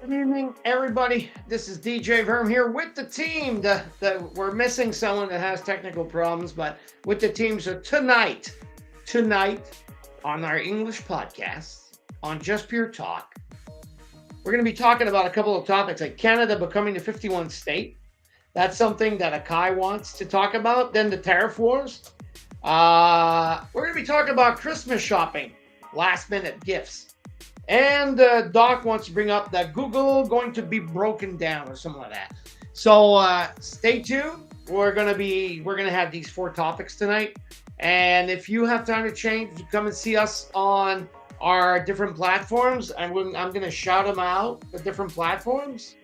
Good evening, everybody. This is DJ Verm here with the team. We're missing someone that has technical problems, but with the team. So tonight on our English podcast on Just Pure Talk, we're going to be talking about a couple of topics like Canada becoming the 51st state. That's something that Akai wants to talk about. Then the tariff wars. We're going to be talking about Christmas shopping, last minute gifts. And Doc wants to bring up that Google going to be broken down or something like that. So stay tuned. We're gonna have these 4 topics tonight. And if you have time to change, come and see us on our different platforms. And I'm gonna shout them out, the different platforms.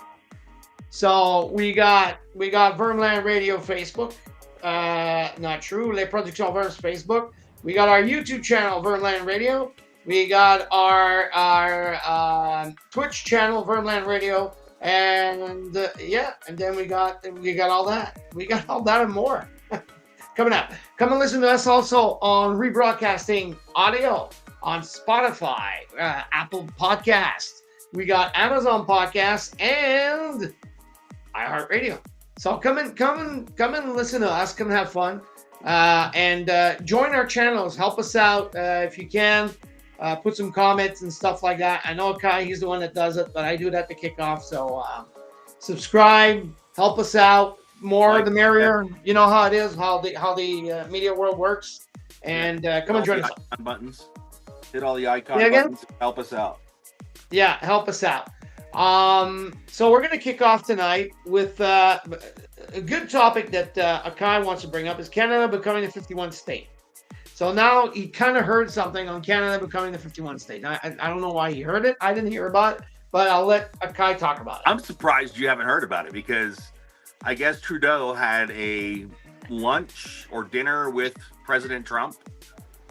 So we got Vermland Radio Facebook. Not true. Les Productions Verms Facebook. We got our YouTube channel, Vermland Radio. We got our Twitch channel, Vermland Radio, and then we got all that. We got all that and more coming up. Come and listen to us also on rebroadcasting audio on Spotify, Apple Podcasts. We got Amazon Podcasts and iHeartRadio. So come and listen to us. Come and have fun, and join our channels. Help us out if you can. Put some comments and stuff like that. I know Kai, he's the one that does it, but I do it at the kickoff. So subscribe, help us out. More the merrier. You know how it is, how the media world works. And come and join us. Buttons. Hit all the icon buttons. Help us out. Yeah, help us out. So we're going to kick off tonight with a good topic that Akai wants to bring up is Canada becoming a 51st state. So now he kind of heard something on Canada becoming the 51st state. I don't know why he heard it. I didn't hear about it, but I'll let Akai talk about it. I'm surprised you haven't heard about it because I guess Trudeau had a lunch or dinner with President Trump.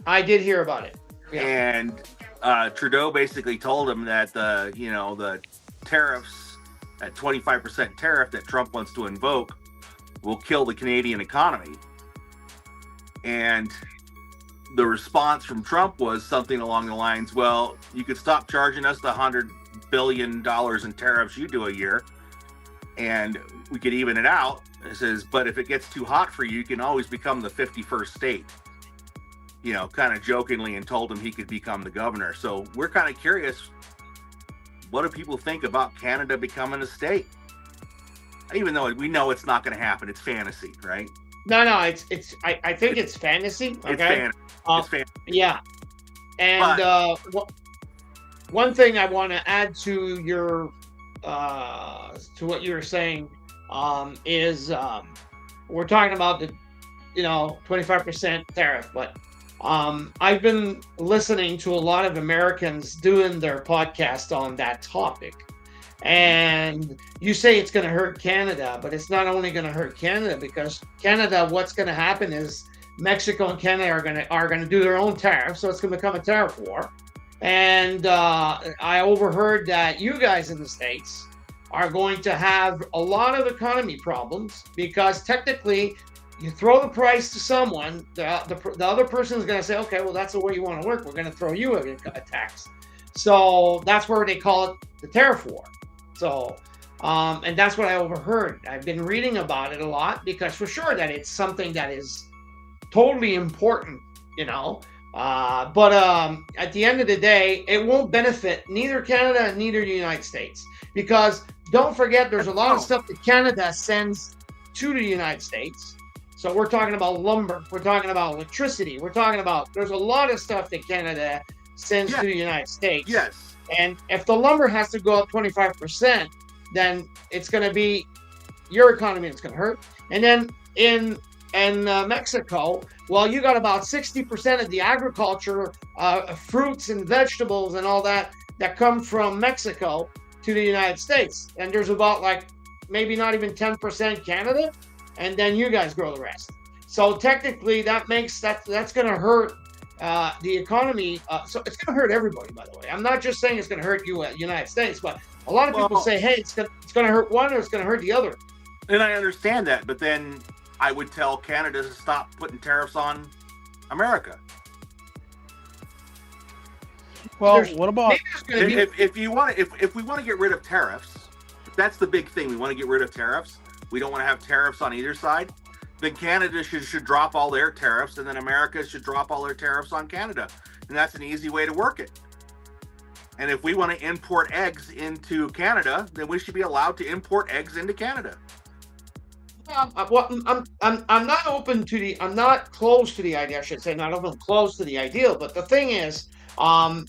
I did hear about it. Yeah. And Trudeau basically told him that the tariffs, that 25% tariff that Trump wants to invoke will kill the Canadian economy. And the response from Trump was something along the lines, well, you could stop charging us the $100 billion in tariffs you do a year, and we could even it out. It says, but if it gets too hot for you, you can always become the 51st state. Kind of jokingly, and told him he could become the governor. So we're kind of curious, what do people think about Canada becoming a state? Even though we know it's not going to happen. It's fantasy, right? No, I think it's fantasy. Okay? It's fantasy. Yeah. And one thing I want to add to your to what you were saying is we're talking about the 25% tariff, but I've been listening to a lot of Americans doing their podcast on that topic. And you say it's going to hurt Canada, but it's not only going to hurt Canada, because Canada, what's going to happen is Mexico and Canada are going to do their own tariffs, so it's going to become a tariff war. And I overheard that you guys in the States are going to have a lot of economy problems because technically you throw the price to someone, the other person is going to say, okay, well, that's the way you want to work. We're going to throw you a tax. So that's where they call it the tariff war. So, and that's what I overheard. I've been reading about it a lot because for sure that it's something that is totally important, but at the end of the day, it won't benefit neither Canada and neither the United States, because don't forget there's a lot of stuff that Canada sends to the United States. So we're talking about lumber, we're talking about electricity, there's a lot of stuff that Canada sends to the United States. Yes. And if the lumber has to go up 25%, then it's going to be your economy that's going to hurt. And then in Mexico, well, you got about 60% of the agriculture, fruits and vegetables and all that come from Mexico to the United States. And there's about maybe not even 10% Canada, and then you guys grow the rest. So technically that's going to hurt the economy. So it's going to hurt everybody, by the way. I'm not just saying it's going to hurt you United States, but a lot of people say, hey, it's going to hurt one or it's going to hurt the other. And I understand that, but then I would tell Canada to stop putting tariffs on America. Well, what about if we want to get rid of tariffs, that's the big thing. We want to get rid of tariffs. We don't want to have tariffs on either side. Then Canada should drop all their tariffs, and then America should drop all their tariffs on Canada. And that's an easy way to work it. And if we want to import eggs into Canada, then we should be allowed to import eggs into Canada. Well, I'm not open to the. I'm not close to the idea. I should say not open, close to the ideal. But the thing is, I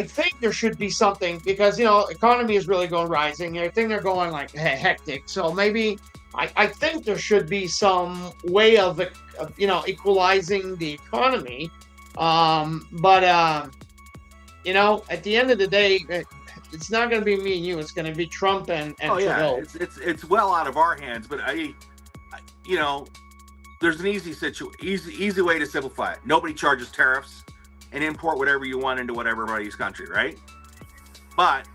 think there should be something, because economy is really going rising. I think they're going like hectic. So maybe I think there should be some way of equalizing the economy. But at the end of the day, it's not going to be me and you. It's going to be Trump and Trudeau. It's well out of our hands. But there's an easy way to simplify it. Nobody charges tariffs and import whatever you want into whatever's country, right? But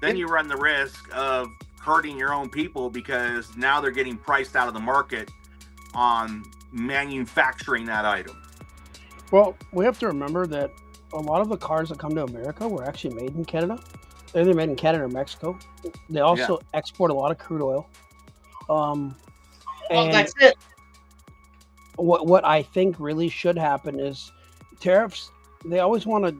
then you run the risk of hurting your own people, because now they're getting priced out of the market on manufacturing that item. Well, we have to remember that a lot of the cars that come to America were actually made in Canada. They're either made in Canada or Mexico. They also export a lot of crude oil. Well, that's it. What I think really should happen is tariffs. They always want to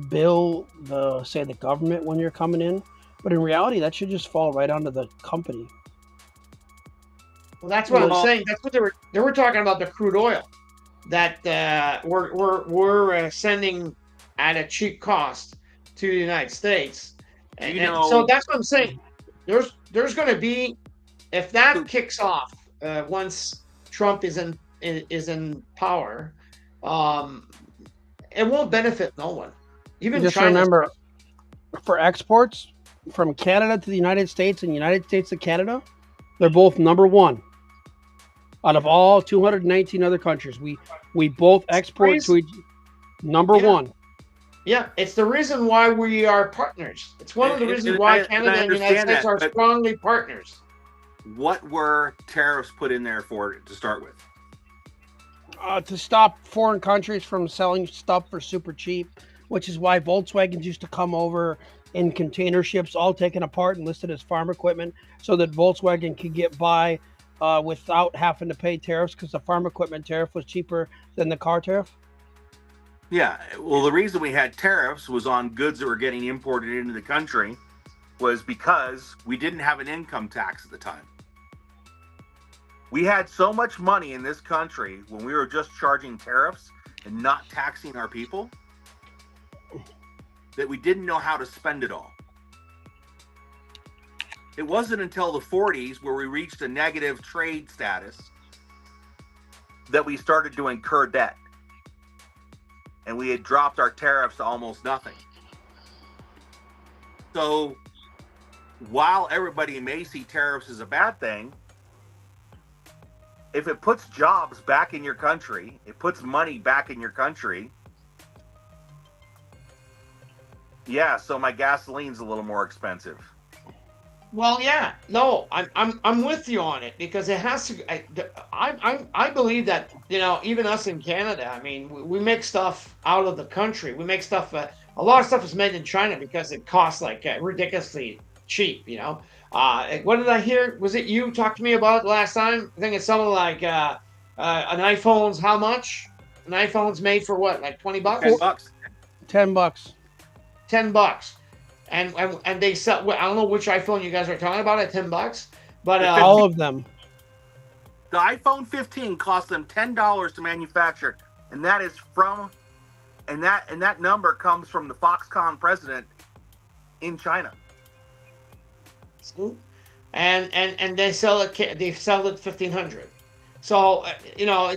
bill the government when you're coming in, but in reality, that should just fall right onto the company. Well, that's what I'm saying. That's what they were talking about, the crude oil that we're sending at a cheap cost to the United States, and so that's what I'm saying. There's going to be, if that kicks off once Trump is in power, it won't benefit no one. Even just China's remember, for exports from Canada to the United States and United States to Canada, they're both number one out of all 219 other countries. We both export to number one. Yeah, it's the reason why we are partners. It's one of the reasons why Canada and the United States are strongly partners. What were tariffs put in there for to start with? To stop foreign countries from selling stuff for super cheap, which is why Volkswagens used to come over in container ships, all taken apart and listed as farm equipment, so that Volkswagen could get by without having to pay tariffs, because the farm equipment tariff was cheaper than the car tariff. Yeah, well, the reason we had tariffs was on goods that were getting imported into the country was because we didn't have an income tax at the time. We had so much money in this country when we were just charging tariffs and not taxing our people that we didn't know how to spend it all. It wasn't until the 40s, where we reached a negative trade status, that we started to incur debt. And we had dropped our tariffs to almost nothing. So while everybody may see tariffs as a bad thing, if it puts jobs back in your country, it puts money back in your country. Yeah, so my gasoline's a little more expensive. Well, yeah, no, I'm with you on it, because it has to. I believe that even us in Canada. I mean, we make stuff out of the country. We make stuff. A lot of stuff is made in China because it costs like ridiculously cheap. What did I hear? Was it you talked to me about it last time? I think it's something like an iPhone's how much? An iPhone's made for what, like $20? $10. $10. And they sell. I don't know which iPhone you guys are talking about at $10, but all of them. The iPhone 15 cost them $10 to manufacture, and that is that number comes from the Foxconn president in China. And they sell it. They sell it $1,500. So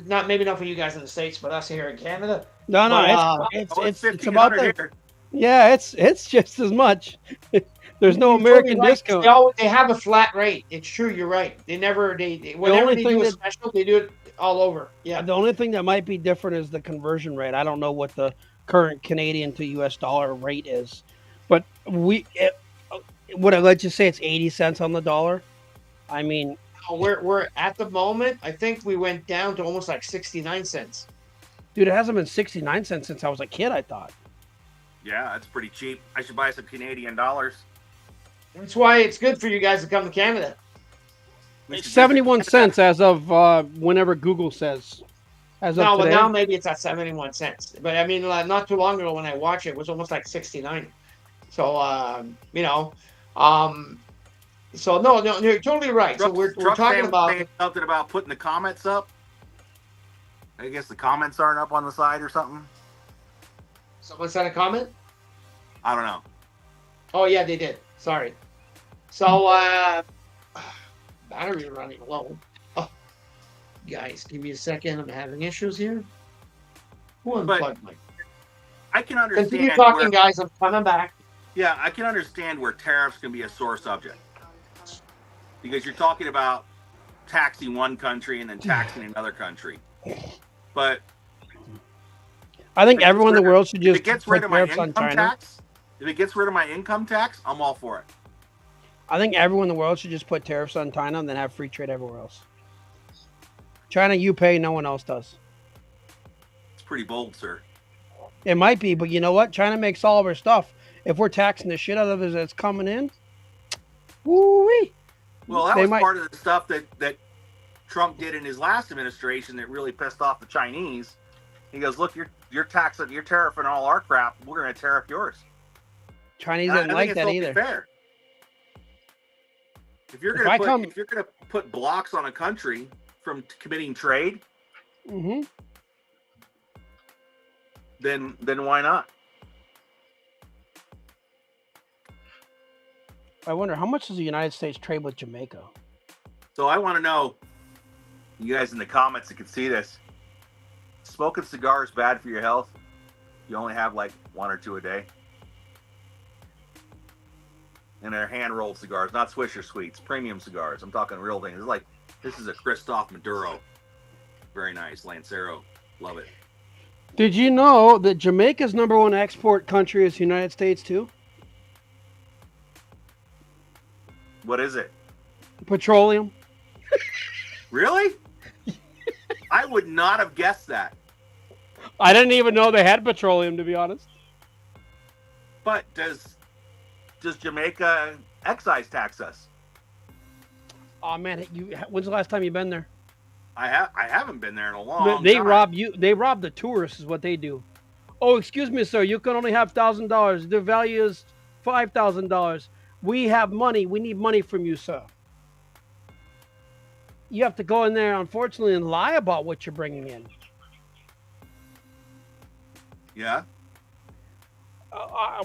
not for you guys in the States, but us here in Canada. No, it's about the. Yeah, it's just as much. There's no American discount. They have a flat rate. It's true. You're right. Whenever they do a special, they do it all over. Yeah. The only thing that might be different is the conversion rate. I don't know what the current Canadian to US dollar rate is, but would I let you say it's 80 cents on the dollar? I mean, we're at the moment. I think we went down to almost like 69 cents. Dude, it hasn't been 69 cents since I was a kid, I thought. Yeah, that's pretty cheap. I should buy some Canadian dollars. That's why it's good for you guys to come to Canada. It's 71 cents as of whenever Google says. As of No, but today. now maybe it's at 71 cents. But I mean, not too long ago when I watched it, it was almost like 69. So, you know, so no, you're totally right. So we're talking about something about putting the comments up. I guess the comments aren't up on the side or something. Someone sent a comment? I don't know. Oh yeah, they did. Sorry. So battery running low. Oh, guys, give me a second. I'm having issues here. Who unplugged my? I can understand. Continue talking, guys. I'm coming back. Yeah, I can understand where tariffs can be a sore subject because you're talking about taxing one country and then taxing another country. But I think everyone in the world should just if it gets rid of my income tax. If it gets rid of my income tax, I'm all for it. I think everyone in the world should just put tariffs on China and then have free trade everywhere else. China, you pay, no one else does. It's pretty bold, sir. It might be, but you know what? China makes all of our stuff. If we're taxing the shit out of it that's coming in, woo-wee. Well, that was part of the stuff that Trump did in his last administration that really pissed off the Chinese. He goes, look, you're taxing, you're tariffing all our crap. We're going to tariff yours. Chinese didn't like that either. Fair. If you're going to put blocks on a country from committing trade, mm-hmm. then why not? I wonder how much does the United States trade with Jamaica? So I want to know, you guys in the comments that can see this, smoking cigars bad for your health? You only have like one or two a day. And they're hand-rolled cigars, not Swisher Sweets, premium cigars. I'm talking real things. This is a Christoph Maduro. Very nice. Lancero. Love it. Did you know that Jamaica's #1 export country is the United States too? What is it? Petroleum. Really? I would not have guessed that. I didn't even know they had petroleum, to be honest. But does Jamaica excise tax us? Oh man, when's the last time you've been there? I haven't been there in a long time. They rob you. They rob the tourists is what they do. Oh, excuse me, sir. You can only have $1,000. The value is $5,000. We have money. We need money from you, sir. You have to go in there, unfortunately, and lie about what you're bringing in. Yeah.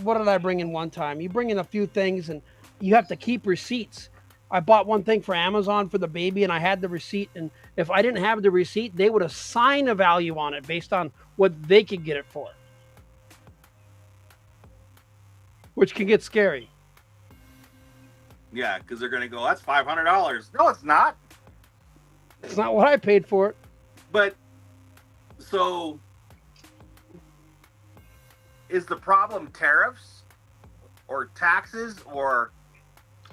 What did I bring in one time? You bring in a few things, and you have to keep receipts. I bought one thing for Amazon for the baby, and I had the receipt. And if I didn't have the receipt, they would assign a value on it based on what they could get it for, which can get scary. Yeah, because they're going to go, that's $500. No, it's not. It's not what I paid for it. But, so, is the problem tariffs or taxes, or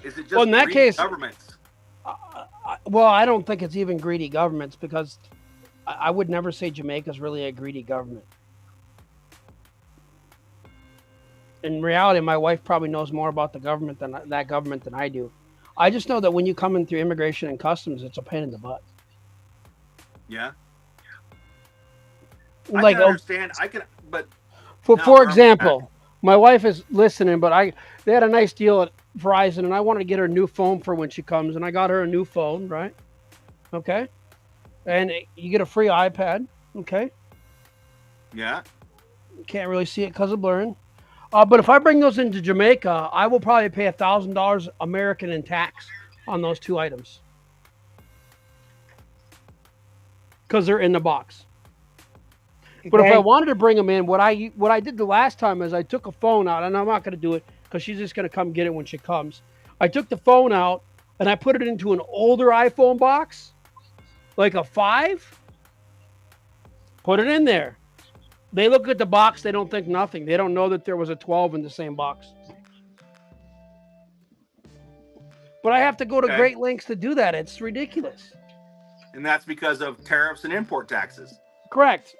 is it just well, in that case, governments? Well, I don't think it's even greedy governments, because I would never say Jamaica's really a greedy government. In reality, my wife probably knows more about the government than I do. I just know that when you come in through immigration and customs, it's a pain in the butt. Yeah. Like, I can understand. But for example, my wife is listening, but they had a nice deal at Verizon, and I wanted to get her a new phone for when she comes, and I got her a new phone, right? Okay. And you get a free iPad, okay? Yeah. You can't really see it because of blurring. But if I bring those into Jamaica, I will probably pay $1,000 American in tax on those two items, because they're in the box. Okay. But if I wanted to bring them in, what I did the last time is I took a phone out, and I'm not going to do it because she's just going to come get it when she comes. I took the phone out and I put it into an older iPhone box, like a 5. Put it in there. They look at the box, they don't think nothing. They don't know that there was a 12 in the same box. But I have to go to great lengths to do that. It's ridiculous. And that's because of tariffs and import taxes. Correct.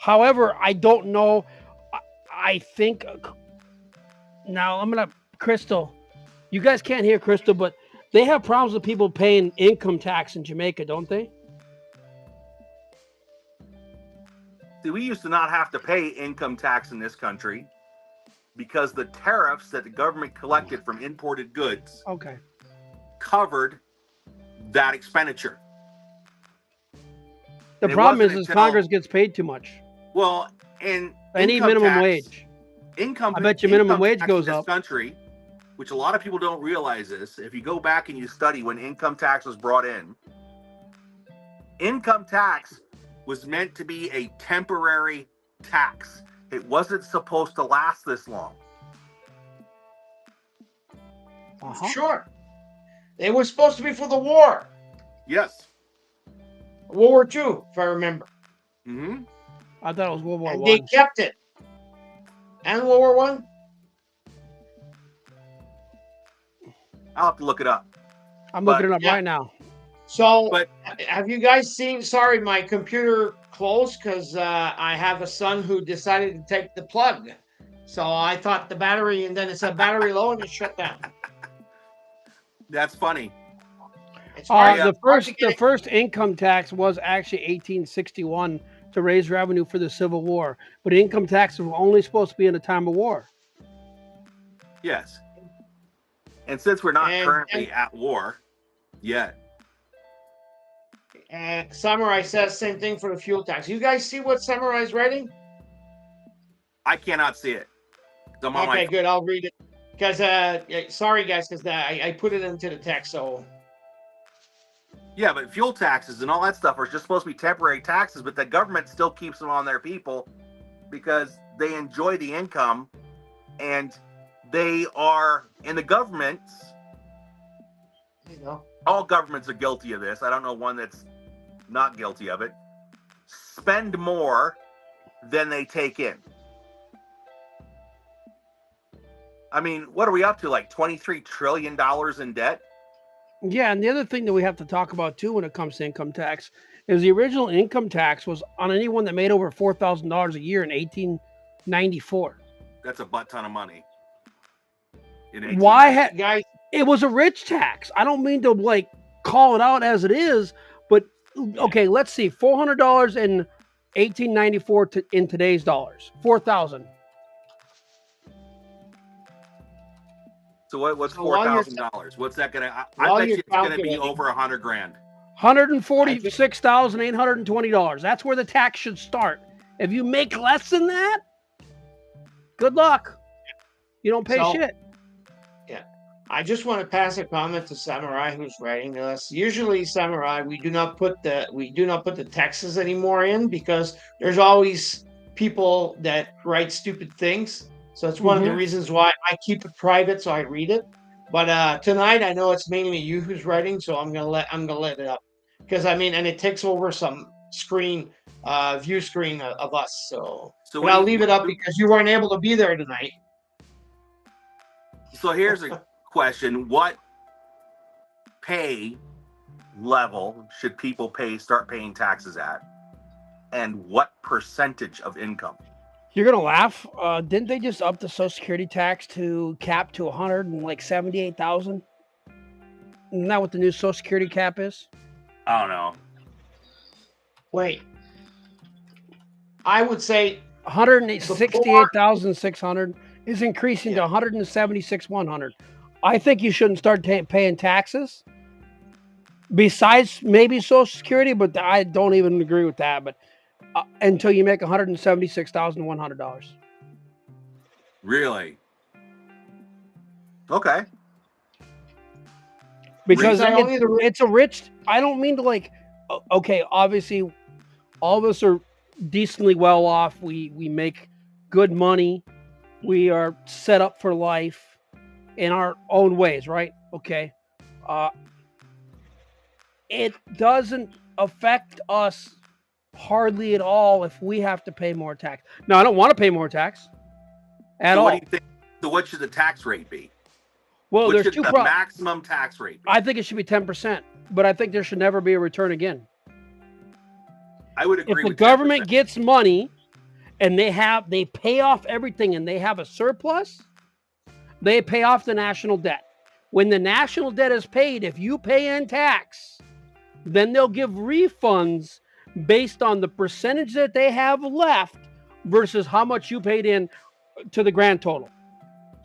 However, I don't know. I think now I'm gonna Crystal. You guys can't hear Crystal, but they have problems with people paying income tax in Jamaica, don't they? See, we used to not have to pay income tax in this country because the tariffs that the government collected from imported goods covered that expenditure. The problem is Congress gets paid too much. Well, and I need minimum wage. I bet your minimum wage goes up. In this country, which a lot of people don't realize is, if you go back and you study when income tax was brought in, income tax was meant to be a temporary tax. It wasn't supposed to last this long. Sure. It was supposed to be for the war. Yes. World War II, if I remember. Mm-hmm. I thought it was World War I. They kept it. And World War I? I'll have to look it up. I'm looking it up right now. So, have you guys seen? Sorry, my computer closed because I have a son who decided to take the plug. So I thought the battery, and then it said battery low, and it shut down. That's funny. The first income tax was actually 1861 to raise revenue for the Civil War, but income taxes were only supposed to be in a time of war. Yes. And since we're not currently at war yet. And Samurai says same thing for the fuel tax. You guys see what Samurai's writing? I cannot see it. Okay, good. I'll read it. Because, sorry guys, because I put it into the text, so. Yeah, but fuel taxes and all that stuff are just supposed to be temporary taxes, but the government still keeps them on their people because they enjoy the income, and they are, and the governments, all governments are guilty of this. I don't know one that's not guilty of it. Spend more than they take in. I mean, what are we up to? Like $23 trillion in debt? Yeah, and the other thing that we have to talk about too when it comes to income tax is the original income tax was on anyone that made over $4,000 a year in 1894. That's a butt ton of money. Guys, it was a rich tax. I don't mean to like call it out as it is, but okay, let's see, $400 in 1894 in today's dollars, $4,000. So what's $4,000? What's that gonna? I bet you it's gonna be over $100,000. $146,820. That's where the tax should start. If you make less than that, good luck. You don't pay shit. Yeah, I just want to pass a comment to Samurai who's writing to us. Usually, Samurai, we do not put the taxes anymore in because there's always people that write stupid things. So it's one of the reasons why I keep it private, so I read it. But tonight, I know it's mainly you who's writing, so I'm gonna let it up because and it takes over some view screen of us. So I'll leave it up because you weren't able to be there tonight. So here's a question: what pay level should people start paying taxes at, and what percentage of income? You're gonna laugh. Didn't they just up the Social Security tax to cap to $178,000? Isn't that what the new Social Security cap is? I don't know. Wait, I would say $168,600 is increasing to $176,100. I think you shouldn't start paying taxes. Besides maybe Social Security, but I don't even agree with that. But until you make $176,100. Really? Okay. Because it's a rich. I don't mean to like. Okay, obviously, all of us are decently well off. We make good money. We are set up for life in our own ways, right? Okay. It doesn't affect us hardly at all if we have to pay more tax. Now, I don't want to pay more tax at all. What do you think? So what should the tax rate be? Well, there's two problems. Maximum tax rate be? I think it should be 10%, but I think there should never be a return again. I would agree with If the government gets money and they pay off everything and they have a surplus, they pay off the national debt. When the national debt is paid, if you pay in tax, then they'll give refunds based on the percentage that they have left versus how much you paid in to the grand total.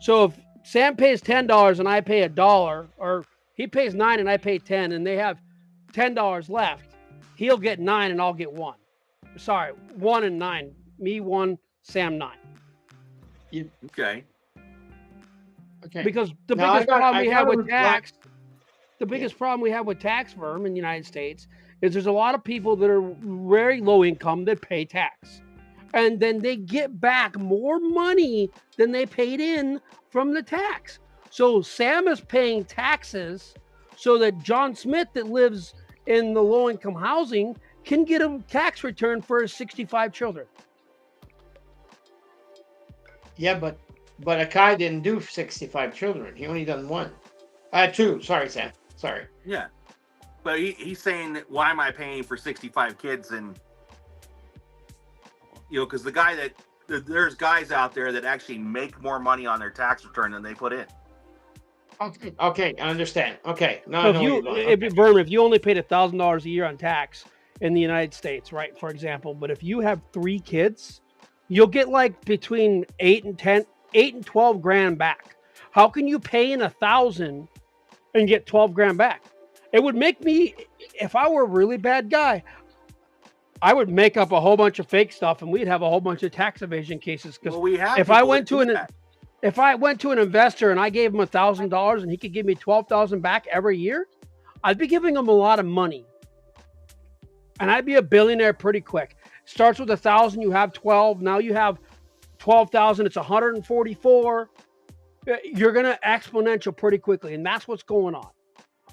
So if Sam pays $10 and I pay $1, or he pays $9 and I pay $10, and they have $10 left, he'll get $9 and I'll get $1. Sorry, 1 and 9. Me 1, Sam 9. Okay. Okay. Because the biggest problem we have with tax, the biggest problem we have with tax firm in the United States is there's a lot of people that are very low income that pay tax. And then they get back more money than they paid in from the tax. So Sam is paying taxes so that John Smith that lives in the low income housing can get a tax return for his 65 children. Yeah, but Akai didn't do 65 children. He only done 1. 2. Sorry, Sam. Sorry. Yeah. But he's saying, why am I paying for 65 kids? And, because there's guys out there that actually make more money on their tax return than they put in. Okay, I understand. Okay. No, if you only paid $1,000 a year on tax in the United States, right, for example, but if you have 3 kids, you'll get like between 8 and 12 grand back. How can you pay in $1,000 and get 12 grand back? It would make me, if I were a really bad guy, I would make up a whole bunch of fake stuff and we'd have a whole bunch of tax evasion cases. Because if I went to an investor and I gave him $1,000 and he could give me $12,000 back every year, I'd be giving him a lot of money. And I'd be a billionaire pretty quick. Starts with 1,000, you have 12. Now you have 12,000. It's 144. You're going to exponential pretty quickly. And that's what's going on.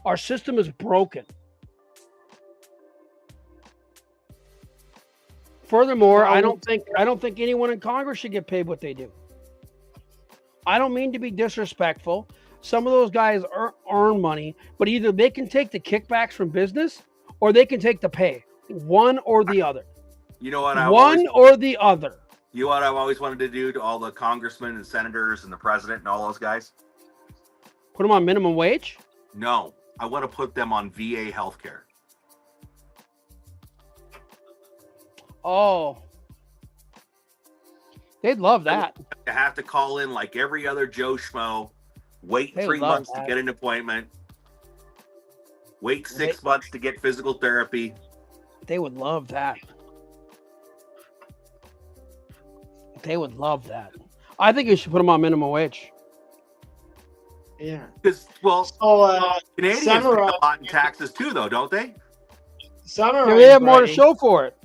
Our system is broken. Furthermore, I don't think anyone in Congress should get paid what they do. I don't mean to be disrespectful. Some of those guys earn money, but either they can take the kickbacks from business or they can take the pay. One or the other. You know what? Or the other. You know what I've always wanted to do to all the congressmen and senators and the president and all those guys? Put them on minimum wage? No, I want to put them on VA healthcare. Oh. They'd love that. You have to call in like every other Joe Schmo, wait 3 months to get an appointment, wait 6 months to get physical therapy. They would love that. They would love that. I think you should put them on minimum wage. Yeah. Because, Canadians pay a lot in taxes too, though, don't they? They have more to show for it.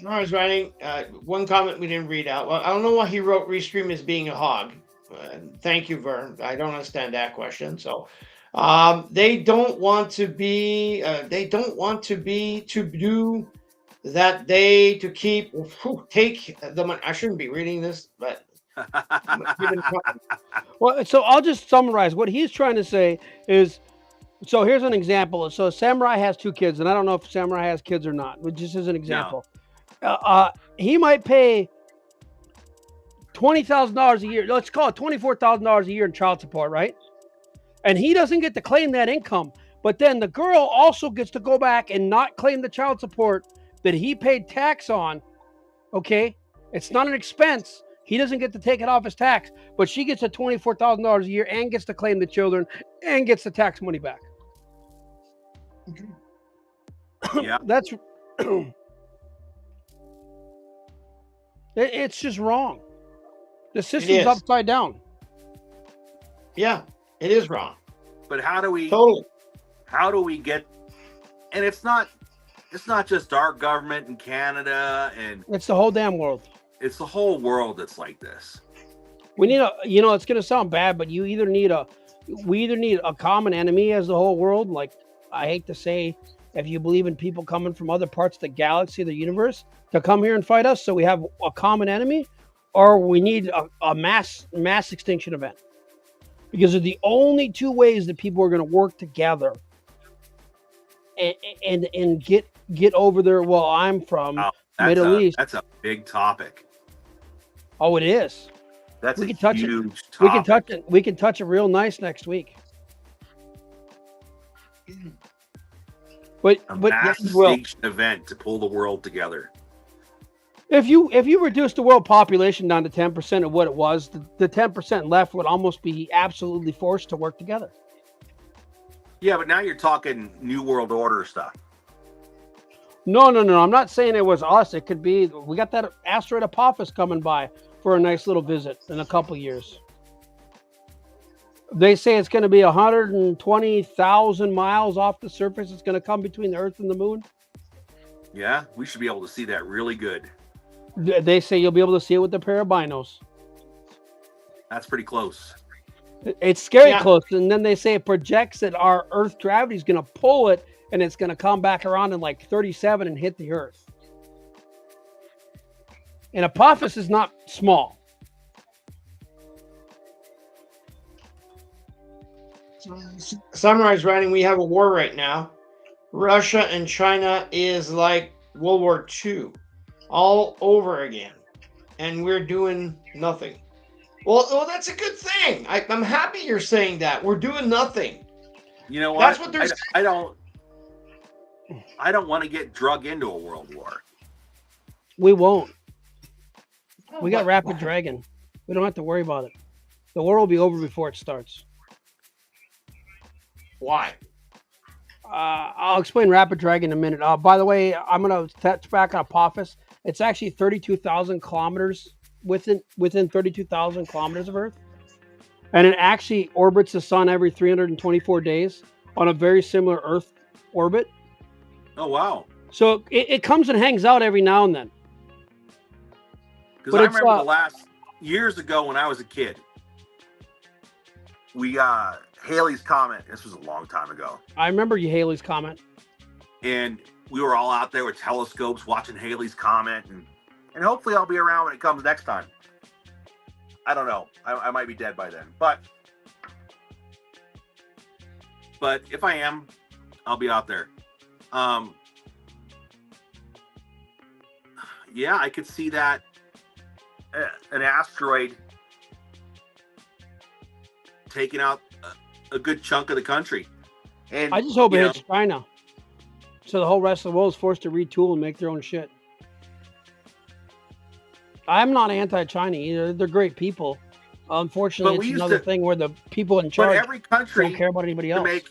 I was writing one comment we didn't read out. Well, I don't know why he wrote Restream as being a hog. Thank you, Vern. I don't understand that question. So they don't want to be to do that to take the money. I shouldn't be reading this, but well, so I'll just summarize what he's trying to say is. So here's an example. So Samurai has 2 kids, and I don't know if Samurai has kids or not, but just as an example. No. He might pay $20,000 a year. Let's call it $24,000 a year in child support, right? And he doesn't get to claim that income. But then the girl also gets to go back and not claim the child support that he paid tax on. Okay? It's not an expense. He doesn't get to take it off his tax, but she gets a $24,000 a year and gets to claim the children and gets the tax money back. Yeah. That's it's just wrong. The system's upside down. Yeah, it is wrong. But how do we get, and it's not just our government in Canada, and it's the whole damn world. It's the whole world that's like this. We need it's going to sound bad, but we either need a common enemy as the whole world. Like, I hate to say, if you believe in people coming from other parts of the galaxy, the universe, to come here and fight us, so we have a common enemy, or we need a mass extinction event. Because they're the only 2 ways that people are going to work together and get over there. Well, I'm from Middle East. That's a big topic. Oh, it is. That's we a can touch huge it. topic. We can touch it. We can touch it real nice next week. But mass staged event to pull the world together. If you reduce the world population down to 10% of what it was, the 10% left would almost be absolutely forced to work together. Yeah, but now you're talking New World Order stuff. No. I'm not saying it was us. It could be we got that asteroid Apophis coming by for a nice little visit in a couple years. They say it's going to be 120,000 miles off the surface. It's going to come between the Earth and the Moon. Yeah, we should be able to see that really good. They say you'll be able to see it with a pair of binos. That's pretty close. It's scary close. And then they say it projects that our Earth gravity is going to pull it, and it's going to come back around in like 37 and hit the Earth. And Apophis is not small. Summarize writing, we have a war right now. Russia and China is like World War II, all over again. And we're doing nothing. Well, that's a good thing. I'm happy you're saying that. We're doing nothing. You know what? That's what they're saying. I don't want to get drug into a world war. We won't. We got Rapid Dragon. We don't have to worry about it. The war will be over before it starts. Why? I'll explain Rapid Dragon in a minute. By the way, I'm going to touch back on Apophis. It's actually 32,000 kilometers within 32,000 kilometers of Earth. And it actually orbits the sun every 324 days on a very similar Earth orbit. Oh, wow. So it comes and hangs out every now and then. Because I remember the last years ago when I was a kid, we Halley's Comet. This was a long time ago. I remember you Halley's Comet. And we were all out there with telescopes watching Halley's Comet, and hopefully I'll be around when it comes next time. I don't know. I might be dead by then, but if I am, I'll be out there. Yeah, I could see that an asteroid taking out a good chunk of the country. And I just hope it hits China, so the whole rest of the world is forced to retool and make their own shit. I'm not anti-China either. They're great people. Unfortunately, it's another thing where the people in charge don't care about anybody else.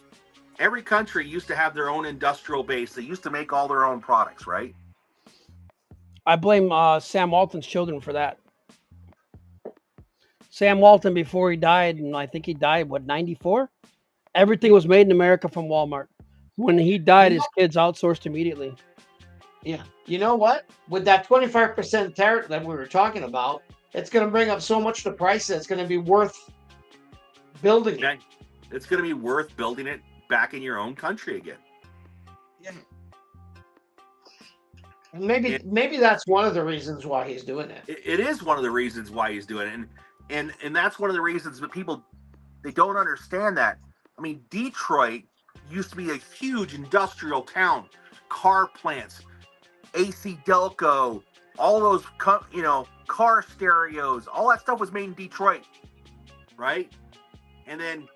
Every country used to have their own industrial base. They used to make all their own products, right? I blame Sam Walton's children for that. Sam Walton, before he died, and I think he died, 94? Everything was made in America from Walmart. When he died, his kids outsourced immediately. Yeah. You know what? With that 25% tariff that we were talking about, it's going to bring up so much the price that it's going to be worth building it. It's going to be worth building it back in your own country again. Yeah. Maybe that's one of the reasons why he's doing it. It is one of the reasons why he's doing it. And that's one of the reasons that people, they don't understand that. I mean, Detroit used to be a huge industrial town, car plants, AC Delco, all those, car stereos, all that stuff was made in Detroit, right? And then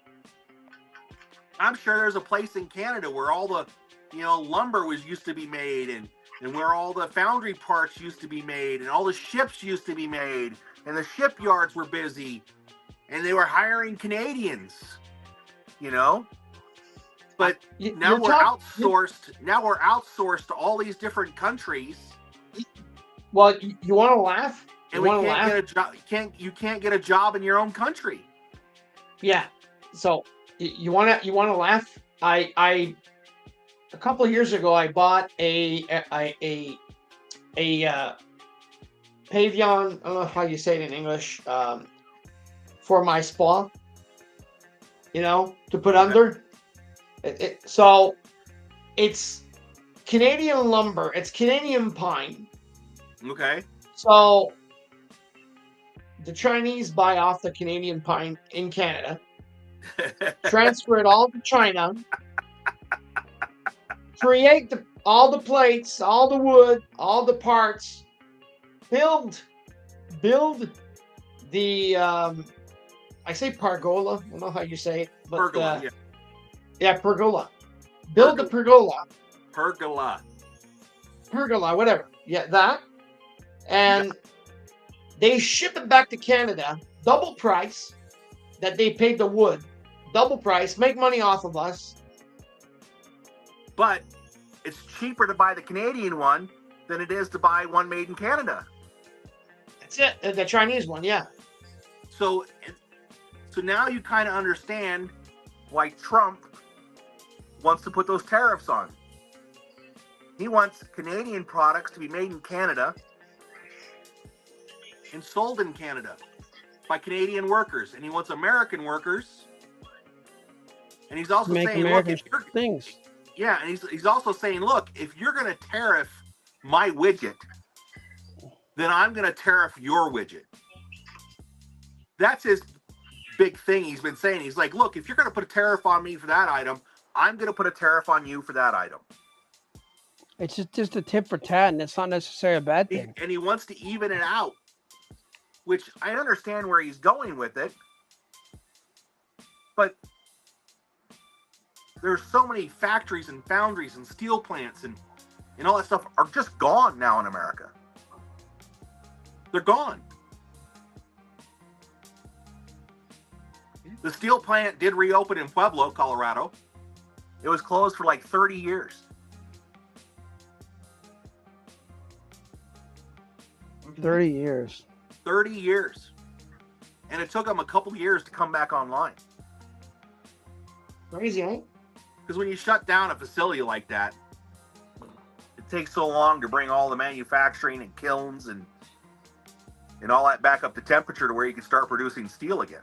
I'm sure there's a place in Canada where all the, lumber used to be made, and where all the foundry parts used to be made, and all the ships used to be made, and the shipyards were busy, and they were hiring Canadians, But now we're outsourced. Now we're outsourced to all these different countries. Well, you want to laugh? And we can't get a job. You can't get a job in your own country. Yeah. So you want to laugh? I a couple of years ago I bought a pavillon. I don't know how you say it in English. For my spa. To put under. So it's Canadian lumber. It's Canadian pine. Okay. So the Chinese buy off the Canadian pine in Canada, transfer it all to China, create all the plates, all the wood, all the parts, build the I say pergola. I don't know how you say it, but Pergola, yeah, pergola. Build the pergola. Pergola, whatever. Yeah, that. And they ship it back to Canada, double price that they paid the wood, double price, make money off of us. But it's cheaper to buy the Canadian one than it is to buy one made in Canada. That's it. The Chinese one, yeah. So now you kind of understand why Trump wants to put those tariffs on. He wants Canadian products to be made in Canada and sold in Canada by Canadian workers, and he wants American workers. And he's also Make saying, American look, things. yeah, and he's also saying, look, if you're going to tariff my widget, then I'm going to tariff your widget. That's his big thing he's been saying. He's like, look, if you're going to put a tariff on me for that item, I'm going to put a tariff on you for that item. It's just a tit for tat, and it's not necessarily a bad thing. And he wants to even it out, which I understand where he's going with it. But there's so many factories and foundries and steel plants and all that stuff are just gone now in America. They're gone. The steel plant did reopen in Pueblo, Colorado. It was closed for like 30 years. 30 years. 30 years. And it took them a couple years to come back online. Crazy, eh? Because when you shut down a facility like that, it takes so long to bring all the manufacturing and kilns and all that back up to temperature to where you can start producing steel again.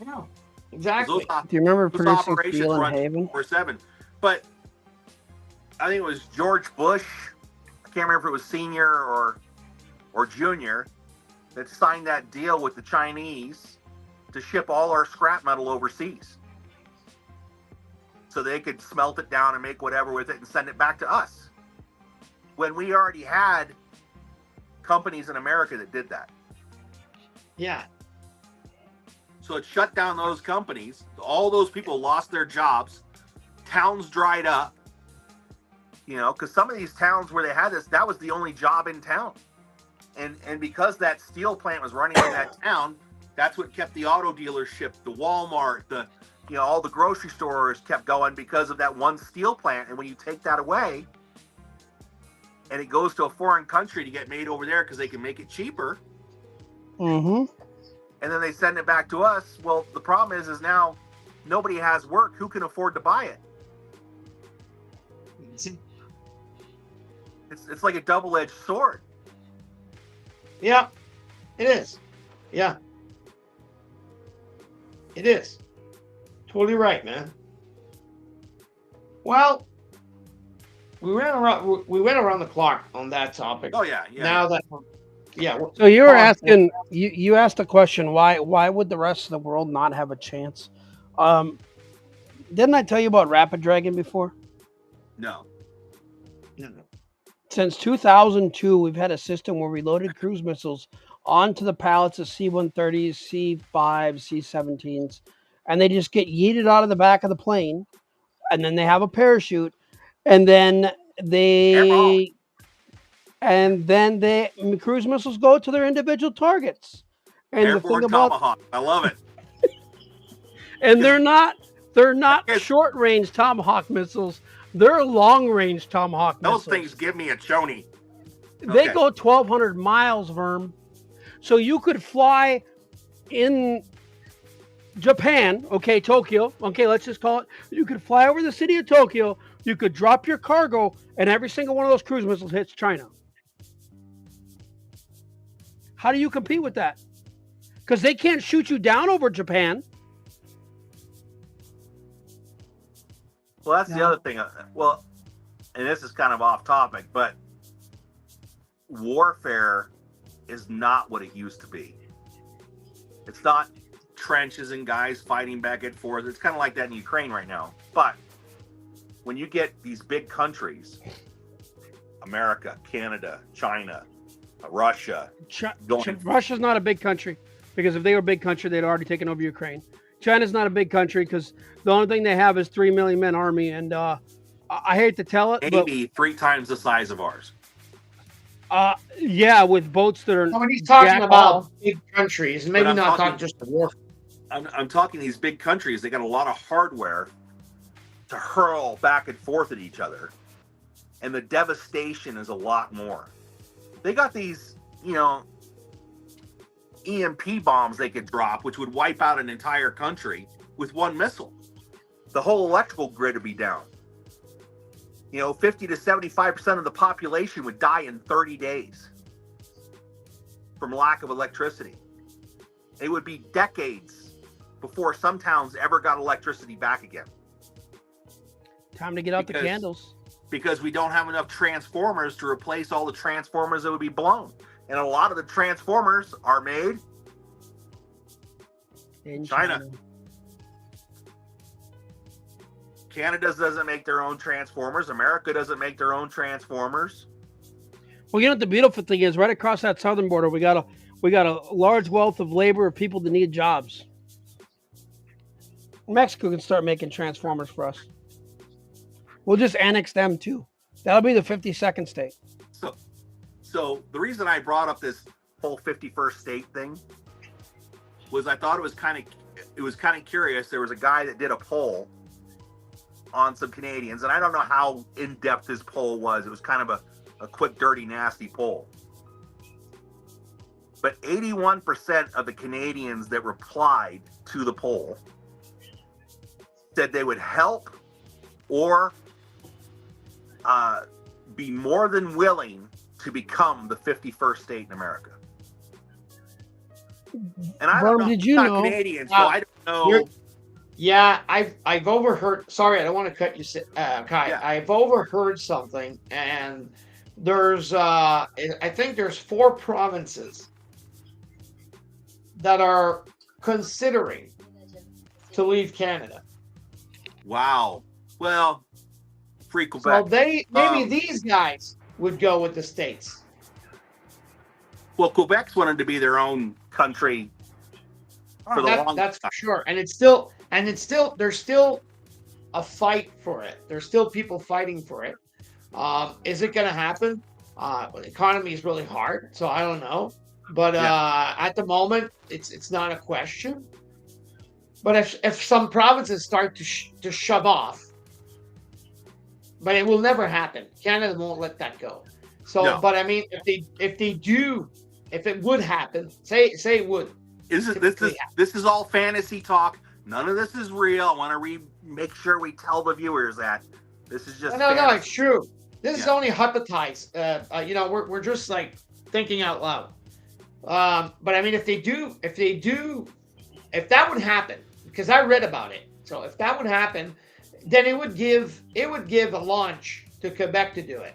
Yeah, exactly. Do you remember those producing operations steel in run Haven? 24/7. But I think it was George Bush, I can't remember if it was senior or junior, that signed that deal with the Chinese to ship all our scrap metal overseas, so they could smelt it down and make whatever with it and send it back to us, when we already had companies in America that did that. Yeah. So it shut down those companies. All those people lost their jobs. Towns dried up. You know, because some of these towns where they had this, that was the only job in town. And because that steel plant was running in that town, that's what kept the auto dealership, the Walmart, all the grocery stores kept going because of that one steel plant. And when you take that away and it goes to a foreign country to get made over there because they can make it cheaper, Mm-hmm. and then they send it back to us, well, the problem is now nobody has work. Who can afford to buy it? It's like a double-edged sword. Yeah, it is. Yeah. It is. Totally right, man. Well, we went around the clock on that topic. Oh yeah. Now that, yeah. So you were asking, you asked the question, why would the rest of the world not have a chance? Didn't I tell you about Rapid Dragon before? No. Since 2002, we've had a system where we loaded cruise missiles onto the pallets of C-130s, C-5s, C-17s, and they just get yeeted out of the back of the plane, and then they have a parachute, and then the cruise missiles go to their individual targets. And Airborne Tomahawk. I love it. And they're not short-range Tomahawk missiles. They're long-range Tomahawk missiles. Those things give me a chony. They go 1,200 miles, Verm. So you could fly in Japan, Tokyo. Let's just call it. You could fly over the city of Tokyo. You could drop your cargo, and every single one of those cruise missiles hits China. How do you compete with that? Because they can't shoot you down over Japan. Well, that's the other thing. Well, and this is kind of off topic, but warfare is not what it used to be. It's not trenches and guys fighting back and forth. It's kind of like that in Ukraine right now. But when you get these big countries, America, Canada, China, Russia, Russia's not a big country, because if they were a big country, they'd already taken over Ukraine. China's not a big country because the only thing they have is 3 million men army, and I hate to tell it, maybe 3 times the size of ours. Yeah, with boats that are. When he's talking about big countries, maybe I'm not talking talking just the war. I'm talking these big countries. They got a lot of hardware to hurl back and forth at each other, and the devastation is a lot more. They got these, EMP bombs they could drop, which would wipe out an entire country with one missile. The whole electrical grid would be down. 50 to 75% of the population would die in 30 days from lack of electricity. It would be decades before some towns ever got electricity back again. Time to get out the candles. Because we don't have enough transformers to replace all the transformers that would be blown. And a lot of the transformers are made in China. Canada doesn't make their own transformers. America doesn't make their own transformers. Well, what the beautiful thing is, right across that southern border, we got a large wealth of labor of people that need jobs. Mexico can start making transformers for us. We'll just annex them too. That'll be the 52nd state. So the reason I brought up this whole 51st state thing was I thought it was kind of curious. There was a guy that did a poll on some Canadians, and I don't know how in-depth his poll was. It was kind of a quick, dirty, nasty poll. But 81% of the Canadians that replied to the poll said they would help or be more than willing to become the 51st state in America. And I don't know. Did you know? Canadian, so I don't know. Yeah, I've overheard. Sorry, I don't want to cut you, Kai. Yeah. I've overheard something, and there's I think there's 4 provinces that are considering to leave Canada. Wow. Well, free Quebec. So these guys would go with the states. Well, Quebec's wanted to be their own country for the long time. That's for sure, and it's still there's still a fight for it. There's still people fighting for it. Is it going to happen? The economy is really hard, so I don't know. But at the moment, it's not a question. But if some provinces start to shove off, but it will never happen. Canada won't let that go. So, no. But I mean, if they do, if it would happen, say it would. This is all fantasy talk. None of this is real. I want to make sure we tell the viewers that this is just no, it's true. This is only hypothesized. We're just like thinking out loud. But I mean, if that would happen, because I read about it. So if that would happen, then it would give a launch to Quebec to do it.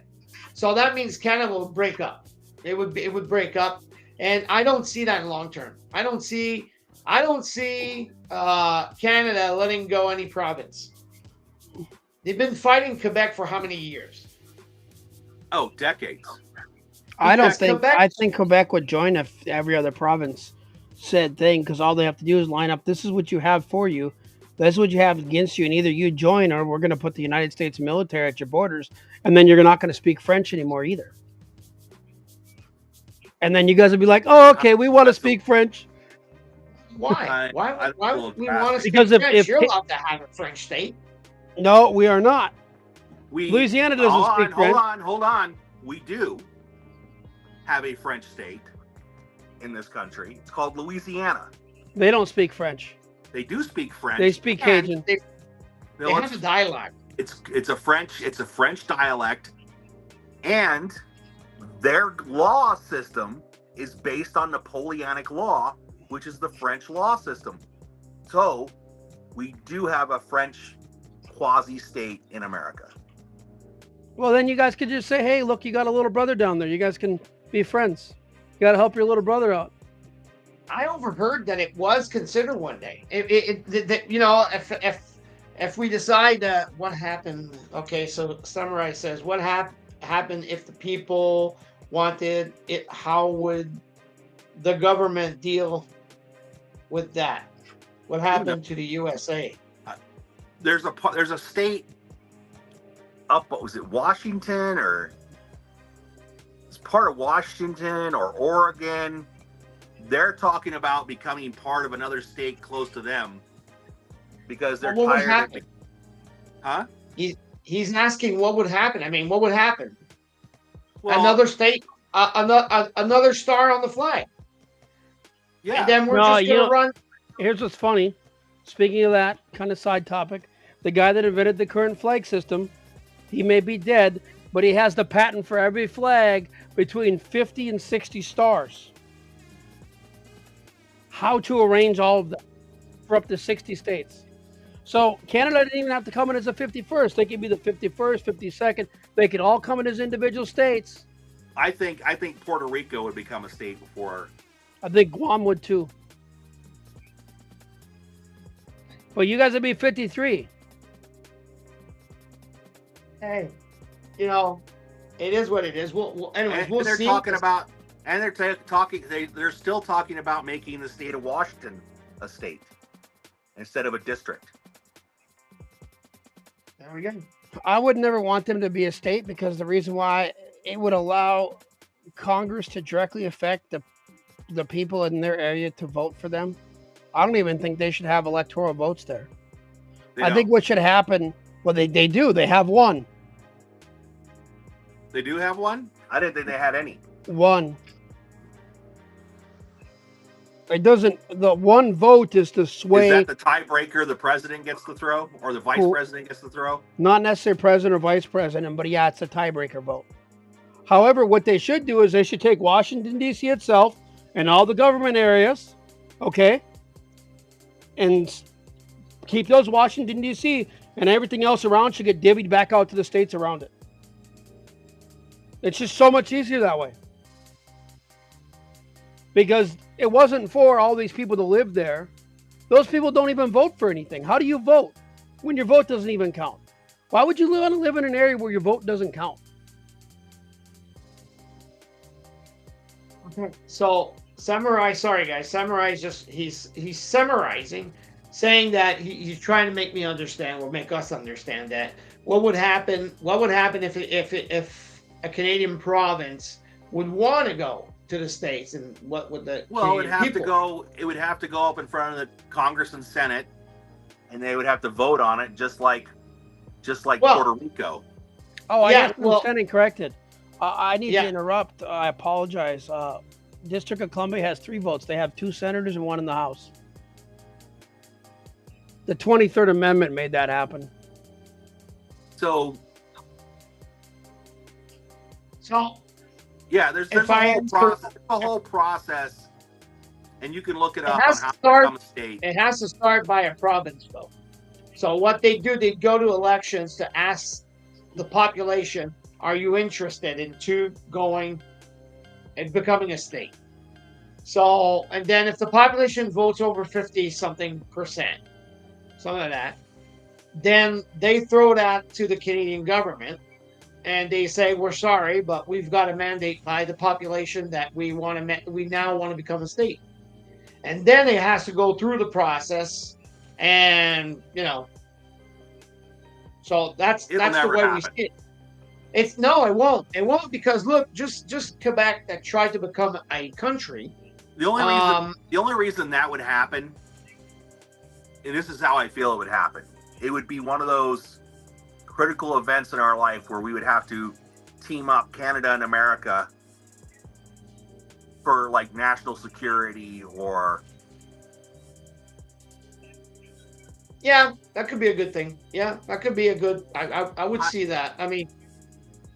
So that means Canada will break up. It would break up, and I don't see that in long term. I don't see Canada letting go any province. They've been fighting Quebec for how many years? Oh, decades. I think Quebec would join if every other province said thing, because all they have to do is line up. This is what you have for you. This is what you have against you, and either you join or we're going to put the United States military at your borders, and then you're not going to speak French anymore either. And then you guys will be like, "Oh, okay, we want to speak French." Why? Why would we want to speak French? If you're allowed to have a French state. No, we are not. Louisiana doesn't speak French. Hold on. We do have a French state in this country. It's called Louisiana. They don't speak French. They do speak French. They speak Cajun. They have a dialect. It's a French dialect, and their law system is based on Napoleonic law, which is the French law system. So we do have a French quasi-state in America. Well, then you guys could just say, "Hey, look, you got a little brother down there. You guys can be friends. You got to help your little brother out." I overheard that it was considered one day. If if we decide that what happened, okay, so Samurai says, what happened if the people wanted it? How would the government deal with that? What happened to the USA? There's a state up, what was it, Washington, or it's part of Washington or Oregon. They're talking about becoming part of another state close to them because they're tired. Huh? He's asking what would happen. I mean, what would happen? Well, Another state, another star on the flag. Yeah. And then we're just going to run. Here's what's funny. Speaking of that kind of side topic, the guy that invented the current flag system, he may be dead, but he has the patent for every flag between 50 and 60 stars. How to arrange all of them for up to 60 states. So Canada didn't even have to come in as a 51st. They could be the 51st, 52nd. They could all come in as individual states. I think Puerto Rico would become a state before. I think Guam would too. But you guys would be 53. Hey, you know, it is what it is. Anyways, we'll they're see. Talking about, and they're still talking about making the state of Washington a state instead of a district. There we go. I would never want them to be a state because the reason why it would allow Congress to directly affect the people in their area to vote for them. I don't even think they should have electoral votes there. I think what should happen, well, they do. They have one. They do have one? I didn't think they had any. One. It doesn't, the one vote is to sway. Is that the tiebreaker the president gets to throw or the vice president gets to throw? Not necessarily president or vice president, but yeah, it's a tiebreaker vote. However, what they should do is they should take Washington, D.C. itself and all the government areas, okay, and keep those Washington, D.C., and everything else around should get divvied back out to the states around it. It's just so much easier that way. Because it wasn't for all these people to live there. Those people don't even vote for anything. How do you vote when your vote doesn't even count? Why would you want to live in an area where your vote doesn't count? Okay. So Samurai, sorry guys, Samurai is just he's summarizing, saying that he's trying to make me understand or make us understand that what would happen if a Canadian province would want to go to the states, and what would the it would have to go up in front of the Congress and Senate, and they would have to vote on it just like Puerto Rico. Oh, I'm standing corrected. I need to interrupt. I apologize. District of Columbia has 3 votes. They have 2 senators and 1 in the House. The 23rd Amendment made that happen. So yeah, there's a whole process, and you can look it up on how to become a state. It has to start by a province, though. So what they do, they go to elections to ask the population, are you interested in going and becoming a state? So, and then if the population votes over 50-something percent, something like that, then they throw that to the Canadian government, and they say, we're sorry, but we've got a mandate by the population that we now want to become a state. And then it has to go through the process, and so that's the way we see it. It won't. It won't, because look, just Quebec that tried to become a country. The only reason that would happen, and this is how I feel it would happen, it would be one of those critical events in our life where we would have to team up, Canada and America, for like national security or. Yeah, that could be a good thing. Yeah, that could be a good. I would see that. I mean,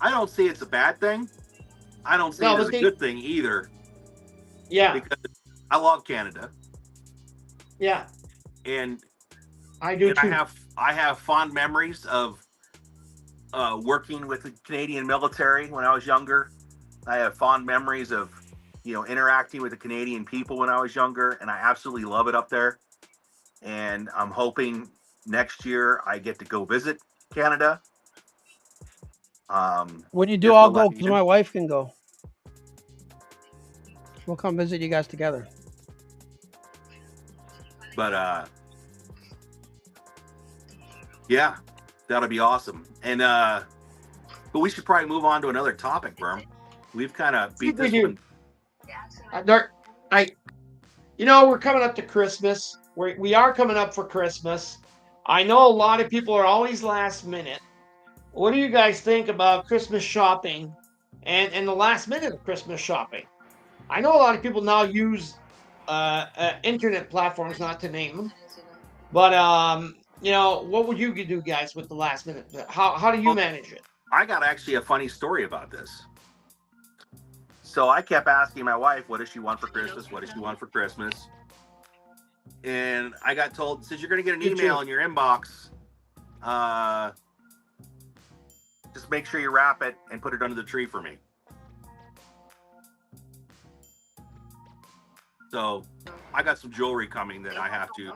I don't see it's a bad thing. I don't see it as a good thing either. Yeah, because I love Canada. Yeah, and I do too. I have fond memories of working with the Canadian military when I was younger. I have fond memories of interacting with the Canadian people when I was younger, and I absolutely love it up there. And I'm hoping next year I get to go visit Canada. When you do, just I'll to let go me because in. my wife can go. We'll come visit you guys together. But yeah, that'll be awesome. And but we should probably move on to another topic, Berm. We've kind of beat this one. We're coming up to Christmas. We are coming up for Christmas. I know a lot of people are always last minute. What do you guys think about Christmas shopping and the last minute of Christmas shopping? I know a lot of people now use internet platforms, not to name them. But, what would you do, guys, with the last minute? How do you manage it? I got actually a funny story about this. So I kept asking my wife, what does she want for Christmas? What does she want for Christmas? And I got told, says you're going to get an email in your inbox. Just make sure you wrap it and put it under the tree for me. So I got some jewelry coming that I have to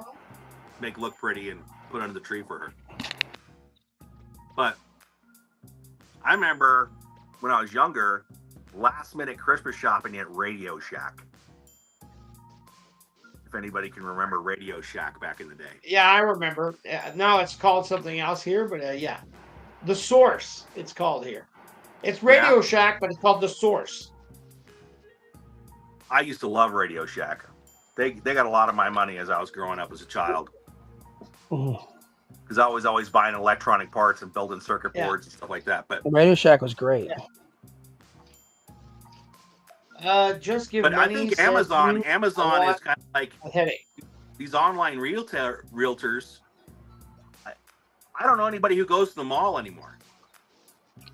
make look pretty and put under the tree for her. But I remember when I was younger, last minute Christmas shopping at Radio Shack. If anybody can remember Radio Shack back in the day. Yeah, I remember. Now it's called something else here, but yeah. The Source, it's called here. It's Radio Shack, but it's called The Source. I used to love Radio Shack. They got a lot of my money as I was growing up as a child. Because I was always buying electronic parts and building circuit boards and stuff like that. But Radio Shack was great. Just give. But I think Amazon is kind of like a headache. These online realtors. I don't know anybody who goes to the mall anymore.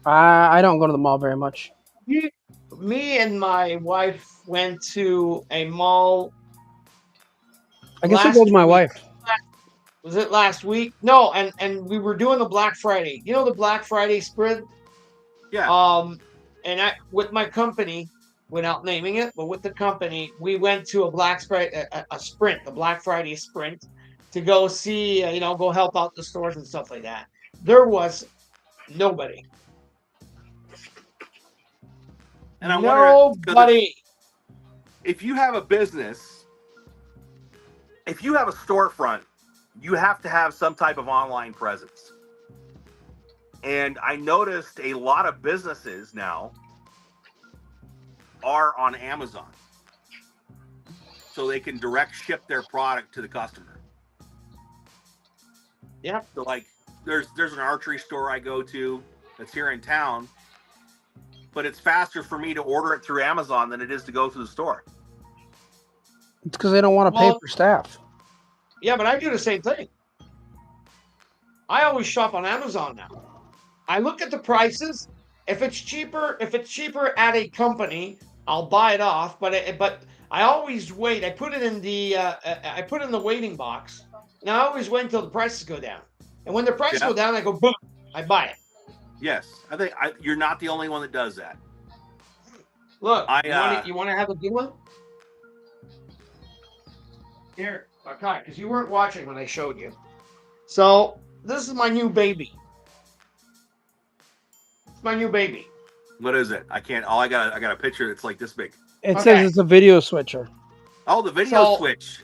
I don't go to the mall very much. Me and my wife went to a mall. I guess I go with my wife. Was it last week? No, and we were doing the Black Friday. You know the Black Friday sprint? Yeah. And I with my company, without naming it, but with the company, we went to a Black Friday the Black Friday sprint, to go see, go help out the stores and stuff like that. There was nobody. And I'm nobody. If you have a business, if you have a storefront, you have to have some type of online presence. And I noticed a lot of businesses now are on Amazon, so they can direct ship their product to the customer. Yeah. So like there's an archery store I go to that's here in town, but it's faster for me to order it through Amazon than it is to go to the store. It's because they don't want to pay for staff. Yeah, but I do the same thing. I always shop on Amazon now. I look at the prices. If it's cheaper at a company, I'll buy it off. But I always wait. I put it in the waiting box. And I always wait until the prices go down. And when the prices go down, I go boom. I buy it. Yes, I think you're not the only one that does that. Look, you want to have a good one? Here, okay, because you weren't watching when I showed you. So this is my new baby. It's my new baby. What is it? I can't. I got a picture that's like this big. It says it's a video switcher. Oh, the video switch.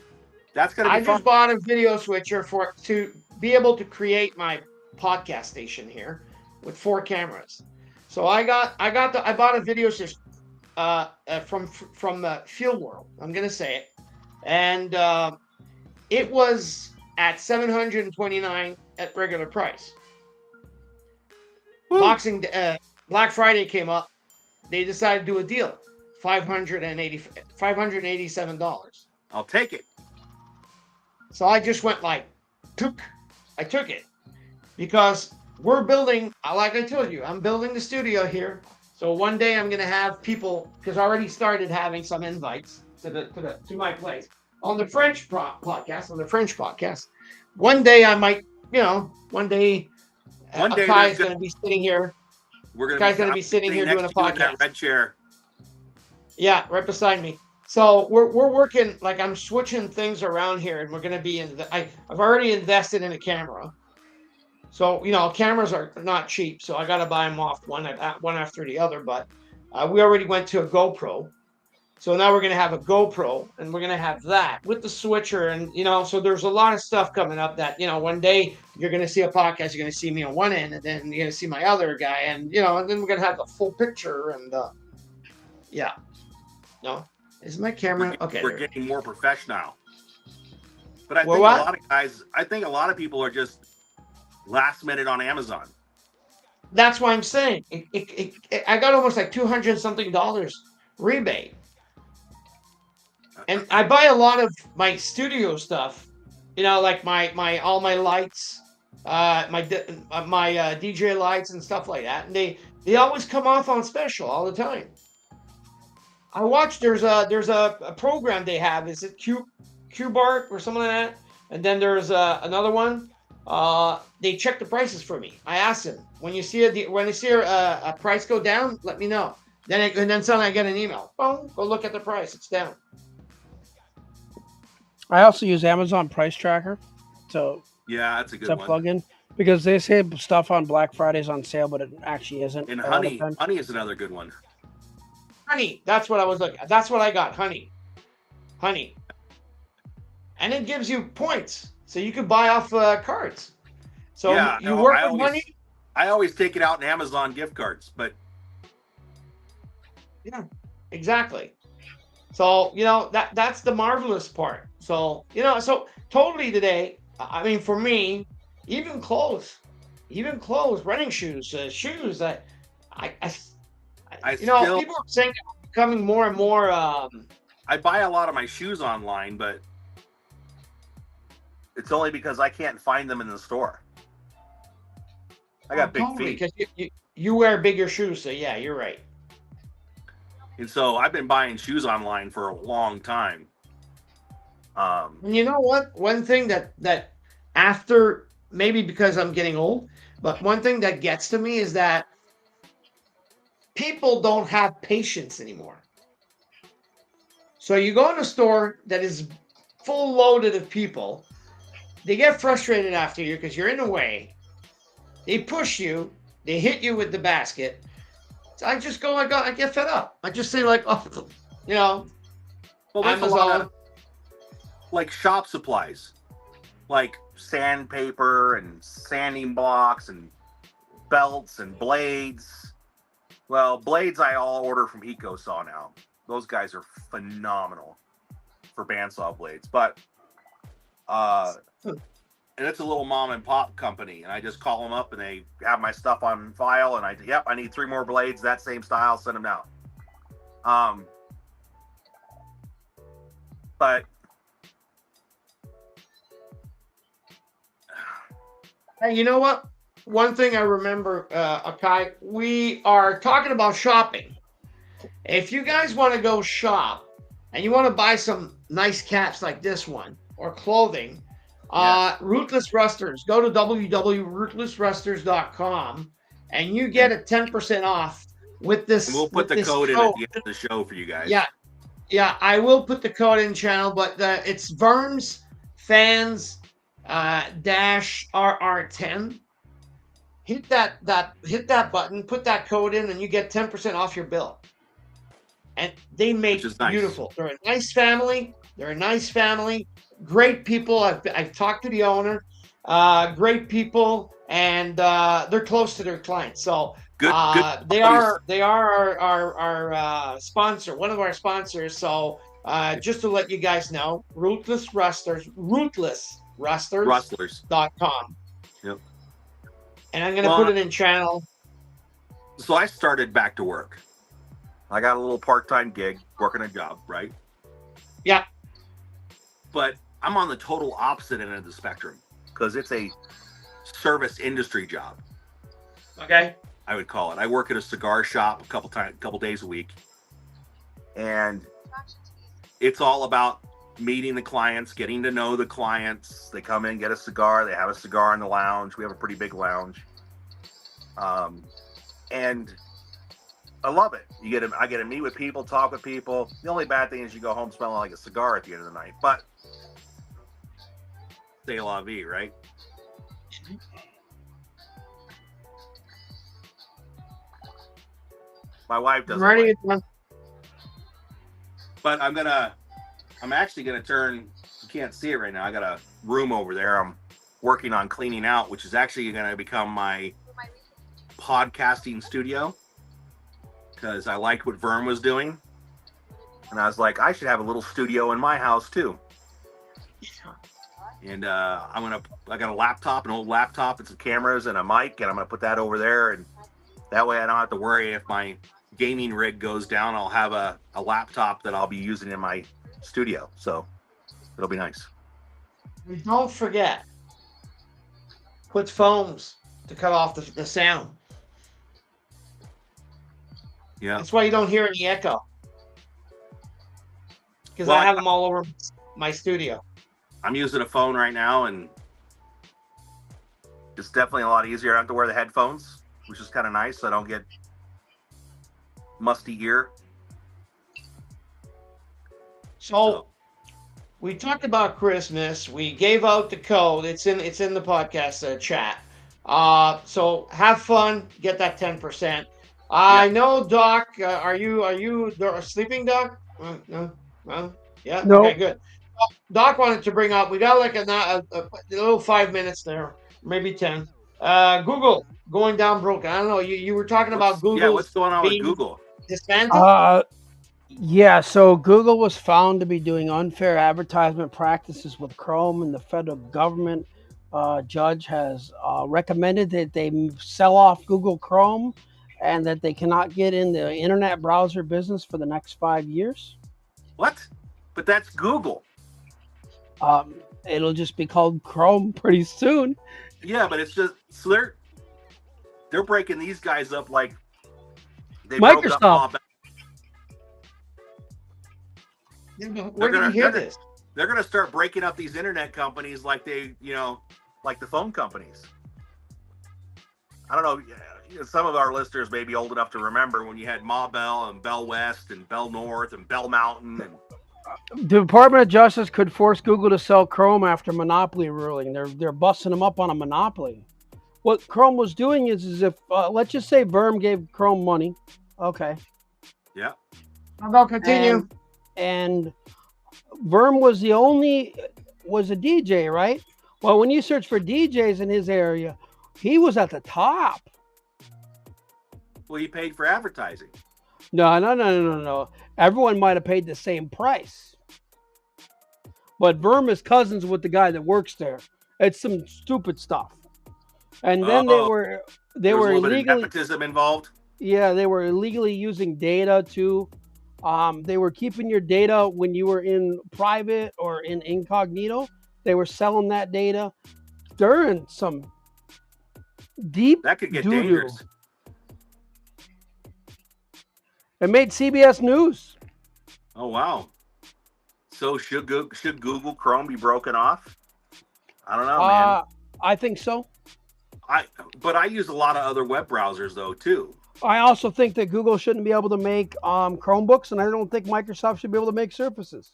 That's gonna be fun. I just bought a video switcher to be able to create my podcast station here with 4 cameras. So I bought a video switch from Field World. I'm gonna say it, and it was at $729 at regular price. Black Friday came up. They decided to do a deal, $587. I'll take it. So I just went I took it, because we're building, like I told you, I'm building the studio here. So one day I'm going to have people, because I already started having some invites to my place on the French podcast. One day I might, one day Kai is going to be sitting here. Kai's going to be sitting here doing a podcast. That red chair. Yeah, right beside me. So we're working, like I'm switching things around here, and we're going to be I've already invested in a camera. So, cameras are not cheap, so I got to buy them off one after the other. But we already went to a GoPro. So now we're going to have a GoPro, and we're going to have that with the switcher. And, so there's a lot of stuff coming up that, one day you're going to see a podcast, you're going to see me on one end, and then you're going to see my other guy. And, and then we're going to have the full picture. And, yeah. No? Is my camera? Okay. We're getting more professional. But I think a lot of people are just last minute on Amazon. That's why I'm saying I got almost like $200 something rebate. And I buy a lot of my studio stuff, like my all my lights, my DJ lights and stuff like that. And they always come off on special all the time. I watched there's a program they have. Is it Q-Bar or something like that? And then there's another one. They check the prices for me. I asked them, when you see a price go down, let me know. Then suddenly I get an email. Boom, go look at the price. It's down. I also use Amazon Price Tracker. So yeah, that's a good one. Plug-in, because they say stuff on Black Friday's on sale, but it actually isn't. And Honey is another good one. Honey, that's what I was looking at. That's what I got. Honey. And it gives you points, so you can buy off cards. So you work with money. I always take it out in Amazon gift cards, but yeah, exactly. So that's the marvelous part. So so totally today. I mean, for me, even clothes, running shoes, shoes. People are saying it's becoming more and more. I buy a lot of my shoes online, but it's only because I can't find them in the store. I got big feet. Because you wear bigger shoes, so yeah, you're right. And so I've been buying shoes online for a long time. And you know what? One thing that after, maybe because I'm getting old, but one thing that gets to me is that people don't have patience anymore. So you go in a store that is full loaded of people. They get frustrated after you because you're in the way. They push you. They hit you with the basket. So I just go, I get fed up. I just say like, well, there's Amazon. A lot of, like shop supplies, like sandpaper and sanding blocks and belts and blades. Well, blades I all order from EcoSaw now. Those guys are phenomenal for bandsaw blades. But and it's a little mom and pop company, and I just call them up and they have my stuff on file, and I need 3 more blades, that same style, send them out. But hey, you know what? One thing I remember, Akai, we are talking about shopping. If you guys want to go shop and you want to buy some nice caps like this one or clothing, Ruthless Rusters, go to www.ruthlessrusters.com and you get a 10% off with this. And we'll put the code in at the end of the show for you guys. Yeah, I will put the code in, channel, but it's Verms Fans -RR10. Hit that button, put that code in, and you get 10% off your bill. And they make beautiful. They're a nice family. Great people. I've talked to the owner. Great people, and they're close to their clients. So good. They are our sponsor, one of our sponsors. So just to let you guys know, ruthlessrusters.com. Yep. And I'm going to put it in channel. So I started back to work. I got a little part-time gig, working a job, right? Yeah. But I'm on the total opposite end of the spectrum because it's a service industry job. Okay. I would call it. I work at a cigar shop a couple days a week. And it's all about meeting the clients, getting to know the clients. They come in, get a cigar. They have a cigar in the lounge. We have a pretty big lounge. And I love it. I get to meet with people, talk with people. The only bad thing is you go home smelling like a cigar at the end of the night. But c'est la vie, right? My wife doesn't. Ready? But I'm actually gonna turn. You can't see it right now. I got a room over there. I'm working on cleaning out, which is actually gonna become my podcasting studio, because I liked what Vern was doing, and I was like, I should have a little studio in my house too. And I got a laptop, an old laptop, and some cameras and a mic, and I'm gonna put that over there, and that way I don't have to worry if my gaming rig goes down. I'll have a laptop that I'll be using in my studio, so it'll be nice. And don't forget, put foams to cut off the sound. Yeah, that's why you don't hear any echo, because Well, I have them all over my studio. I'm using a phone right now, and it's definitely a lot easier. I don't have to wear the headphones, which is kind of nice, so I don't get musty ear. So we talked about Christmas. We gave out the code. It's in the podcast chat. So have fun. Get that 10%. I know, Doc. Are you sleeping, Doc? No. Yeah. No. Okay. Good. Doc wanted to bring up. We got like a little 5 minutes there, maybe 10. Google going down broken. I don't know. You were talking about Google. Yeah. What's going on with Google? Disbanded? Yeah, so Google was found to be doing unfair advertisement practices with Chrome, and the federal government judge has recommended that they sell off Google Chrome and that they cannot get in the internet browser business for the next 5 years. What? But that's Google. It'll just be called Chrome pretty soon. Yeah, but it's just so they're breaking these guys up like they Microsoft. broke up Bob. Where did you hear this? They're going to start breaking up these internet companies like like the phone companies. I don't know. Some of our listeners may be old enough to remember when you had Ma Bell and Bell West and Bell North and Bell Mountain. And The Department of Justice could force Google to sell Chrome after monopoly ruling. They're busting them up on a monopoly. What Chrome was doing is if let's just say Verm gave Chrome money. Okay. Yeah. I'll continue. And Verm was a DJ, right? Well, when you search for DJs in his area, he was at the top. Well, he paid for advertising. No. Everyone might have paid the same price. But Verm is cousins with the guy that works there. It's some stupid stuff. And then they were illegally nepotism involved. Yeah, they were illegally using data too. They were keeping your data when you were in private or in incognito. They were selling that data. They're in some deep that could get doo-doo. Dangerous. It made CBS News. Oh wow! So should Google Chrome be broken off? I don't know, man. I think so. But I use a lot of other web browsers though too. I also think that Google shouldn't be able to make Chromebooks, and I don't think Microsoft should be able to make Surfaces.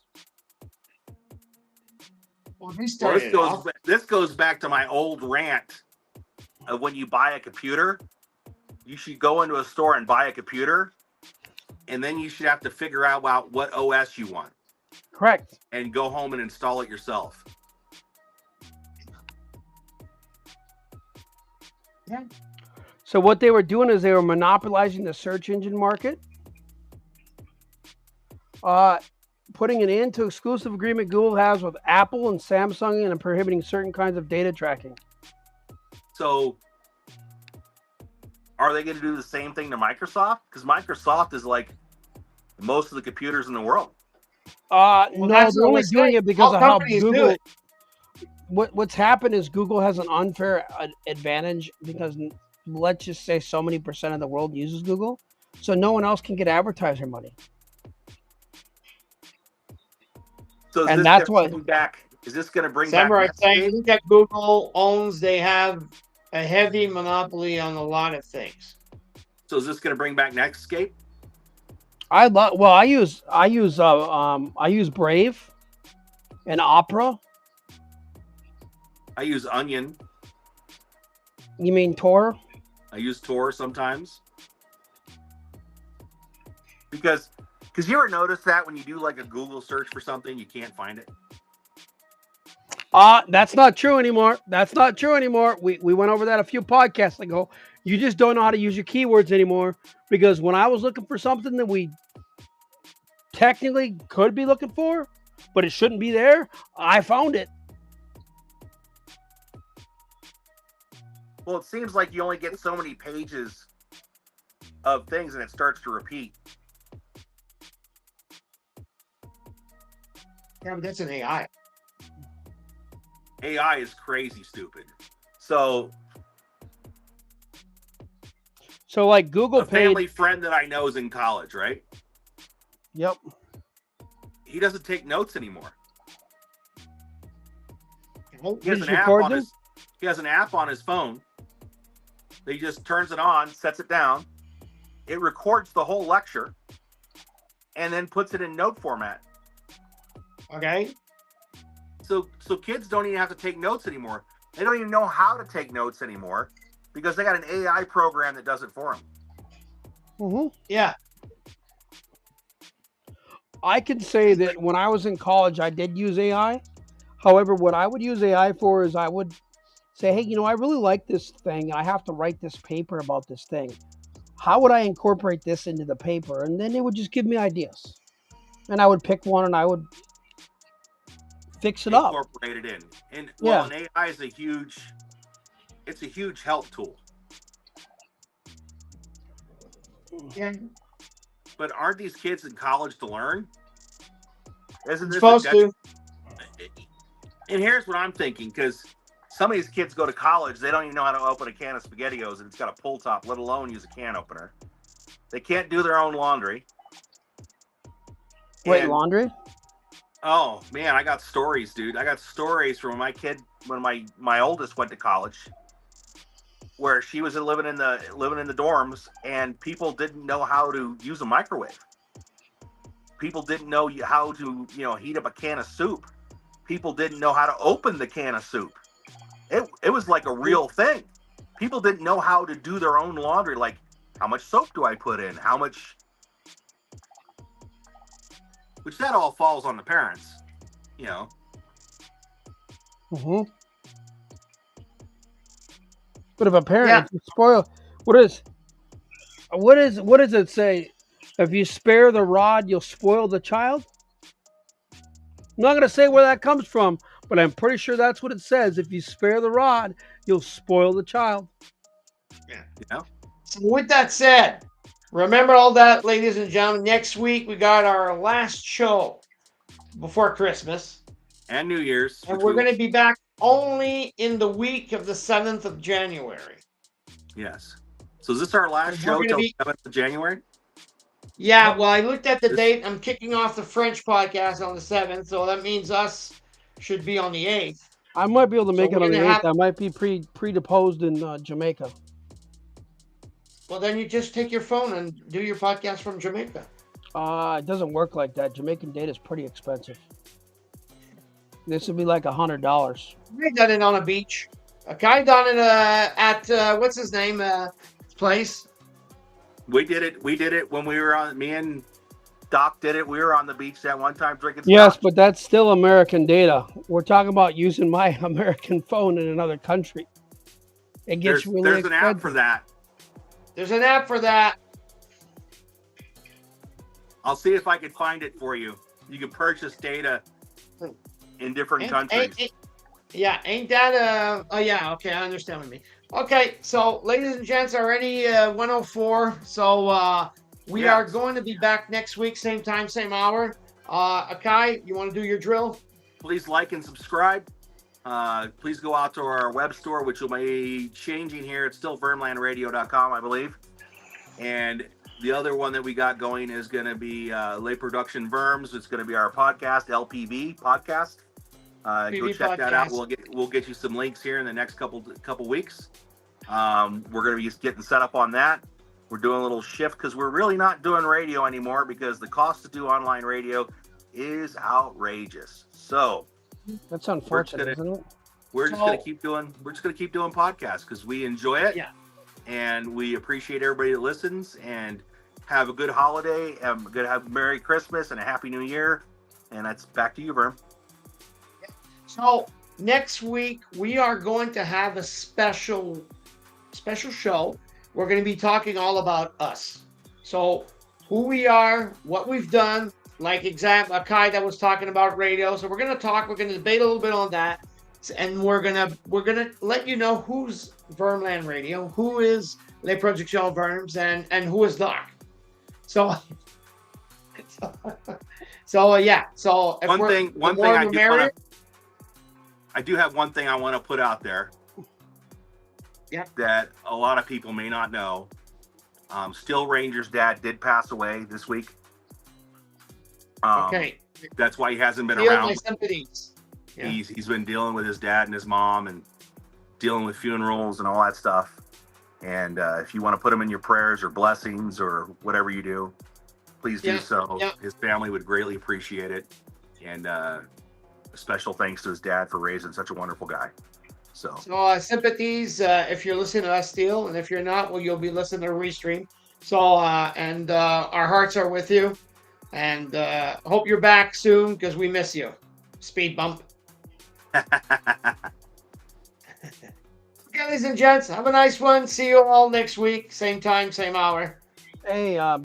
Well, this goes back to my old rant of when you buy a computer, you should go into a store and buy a computer, and then you should have to figure out what OS you want. Correct. And go home and install it yourself. Yeah. So what they were doing is they were monopolizing the search engine market, putting an end to exclusive agreement Google has with Apple and Samsung, and prohibiting certain kinds of data tracking. So are they going to do the same thing to Microsoft? Because Microsoft is like most of the computers in the world. No, they're only doing it because of how Google. What's happened is Google has an unfair advantage because let's just say so many percent of the world uses Google, so no one else can get advertiser money. So and that's what. Is this going to bring Samurai back? saying that Google owns. They have a heavy monopoly on a lot of things. So is this going to bring back Netscape? I use Brave and Opera. I use Onion. You mean Tor? I use Tor sometimes. Because you ever notice that when you do like a Google search for something, you can't find it? That's not true anymore. We went over that a few podcasts ago. You just don't know how to use your keywords anymore, because when I was looking for something that we technically could be looking for, but it shouldn't be there, I found it. Well, it seems like you only get so many pages of things and it starts to repeat. Yeah, but that's an AI. AI is crazy stupid. So like Google a family friend that I know is in college, right? Yep. He doesn't take notes anymore. He has an app on his phone. He just turns it on, sets it down. It records the whole lecture and then puts it in note format. Okay. So kids don't even have to take notes anymore. They don't even know how to take notes anymore because they got an AI program that does it for them. Mm-hmm. Yeah. I can say that when I was in college, I did use AI. However, what I would use AI for is I would say, hey, I really like this thing. I have to write this paper about this thing. How would I incorporate this into the paper? And then it would just give me ideas. And I would pick one and I would fix it up. Incorporate it in. And well, an AI is a huge help tool. Yeah. But aren't these kids in college to learn? Isn't this supposed to? And here's what I'm thinking, because some of these kids go to college, they don't even know how to open a can of SpaghettiOs, and it's got a pull top, let alone use a can opener. They can't do their own laundry. Wait, laundry? Oh man, I got stories, dude. I got stories from when my oldest went to college, where she was living in the dorms, and people didn't know how to use a microwave. People didn't know how to heat up a can of soup. People didn't know how to open the can of soup. It was like a real thing. People didn't know how to do their own laundry. Like, how much soap do I put in? How much? Which that all falls on the parents, Mm-hmm. But if a parent spoil, what does it say? If you spare the rod, you'll spoil the child. I'm not going to say where that comes from, but I'm pretty sure that's what it says. If you spare the rod, you'll spoil the child. Yeah. So with that said, remember all that, ladies and gentlemen. Next week, we got our last show before Christmas. And New Year's. And we're going to be back only in the week of the 7th of January. Yes. So is this our last show till 7th of January? Yeah, well, I looked at the date. I'm kicking off the French podcast on the 7th, so that means us should be on the 8th. I might be able to make it on the 8th. I might be pre-deposed in Jamaica. Well, then you just take your phone and do your podcast from Jamaica. It doesn't work like that. Jamaican data is pretty expensive. This would be like $100. I done it on a beach. A guy done it at what's his name place. We did it when we were on. Me and Doc did it. We were on the beach that one time drinking. Yes, but that's still American data. We're talking about using my American phone in another country. It gets really expensive. There's an app for that. There's an app for that. I'll see if I can find it for you. You can purchase data in different countries. Ain't that oh yeah, okay, I understand what you mean. Okay, so ladies and gents, already 104. So we are going to be back next week, same time, same hour. Akai, you want to do your drill? Please like and subscribe. Please go out to our web store, which will be changing here. It's still vermlandradio.com, I believe. And the other one that we got going is going to be Lay Production Verms. It's going to be our podcast, LPV podcast. Go check that out. We'll get you some links here in the next couple weeks. We're going to be getting set up on that. We're doing a little shift because we're really not doing radio anymore because the cost to do online radio is outrageous. So that's unfortunate, isn't it? We're just gonna keep doing podcasts because we enjoy it. Yeah. And we appreciate everybody that listens, and have a good holiday. Have a Merry Christmas and a Happy New Year. And that's back to you, Vern. So next week we are going to have a special show. We're going to be talking all about us. So who we are, what we've done, like Kai that was talking about radio. So we're going to debate a little bit on that. And we're gonna let you know who's Vermland Radio, who is Les Productions Verms, and who is Doc. So yeah. So if I do have one thing I want to put out there. Yeah. That a lot of people may not know. Still Ranger's dad did pass away this week. Okay. That's why he hasn't been Feel around. my sympathies. Yeah. He's been dealing with his dad and his mom and dealing with funerals and all that stuff. And if you want to put him in your prayers or blessings or whatever you do, please do so. Yeah. His family would greatly appreciate it. And a special thanks to his dad for raising such a wonderful guy. So sympathies if you're listening to us, Steele, and if you're not, well, you'll be listening to Restream. So our hearts are with you, and hope you're back soon because we miss you. Speed bump. Okay, ladies and gents, have a nice one. See you all next week, same time, same hour. Hey,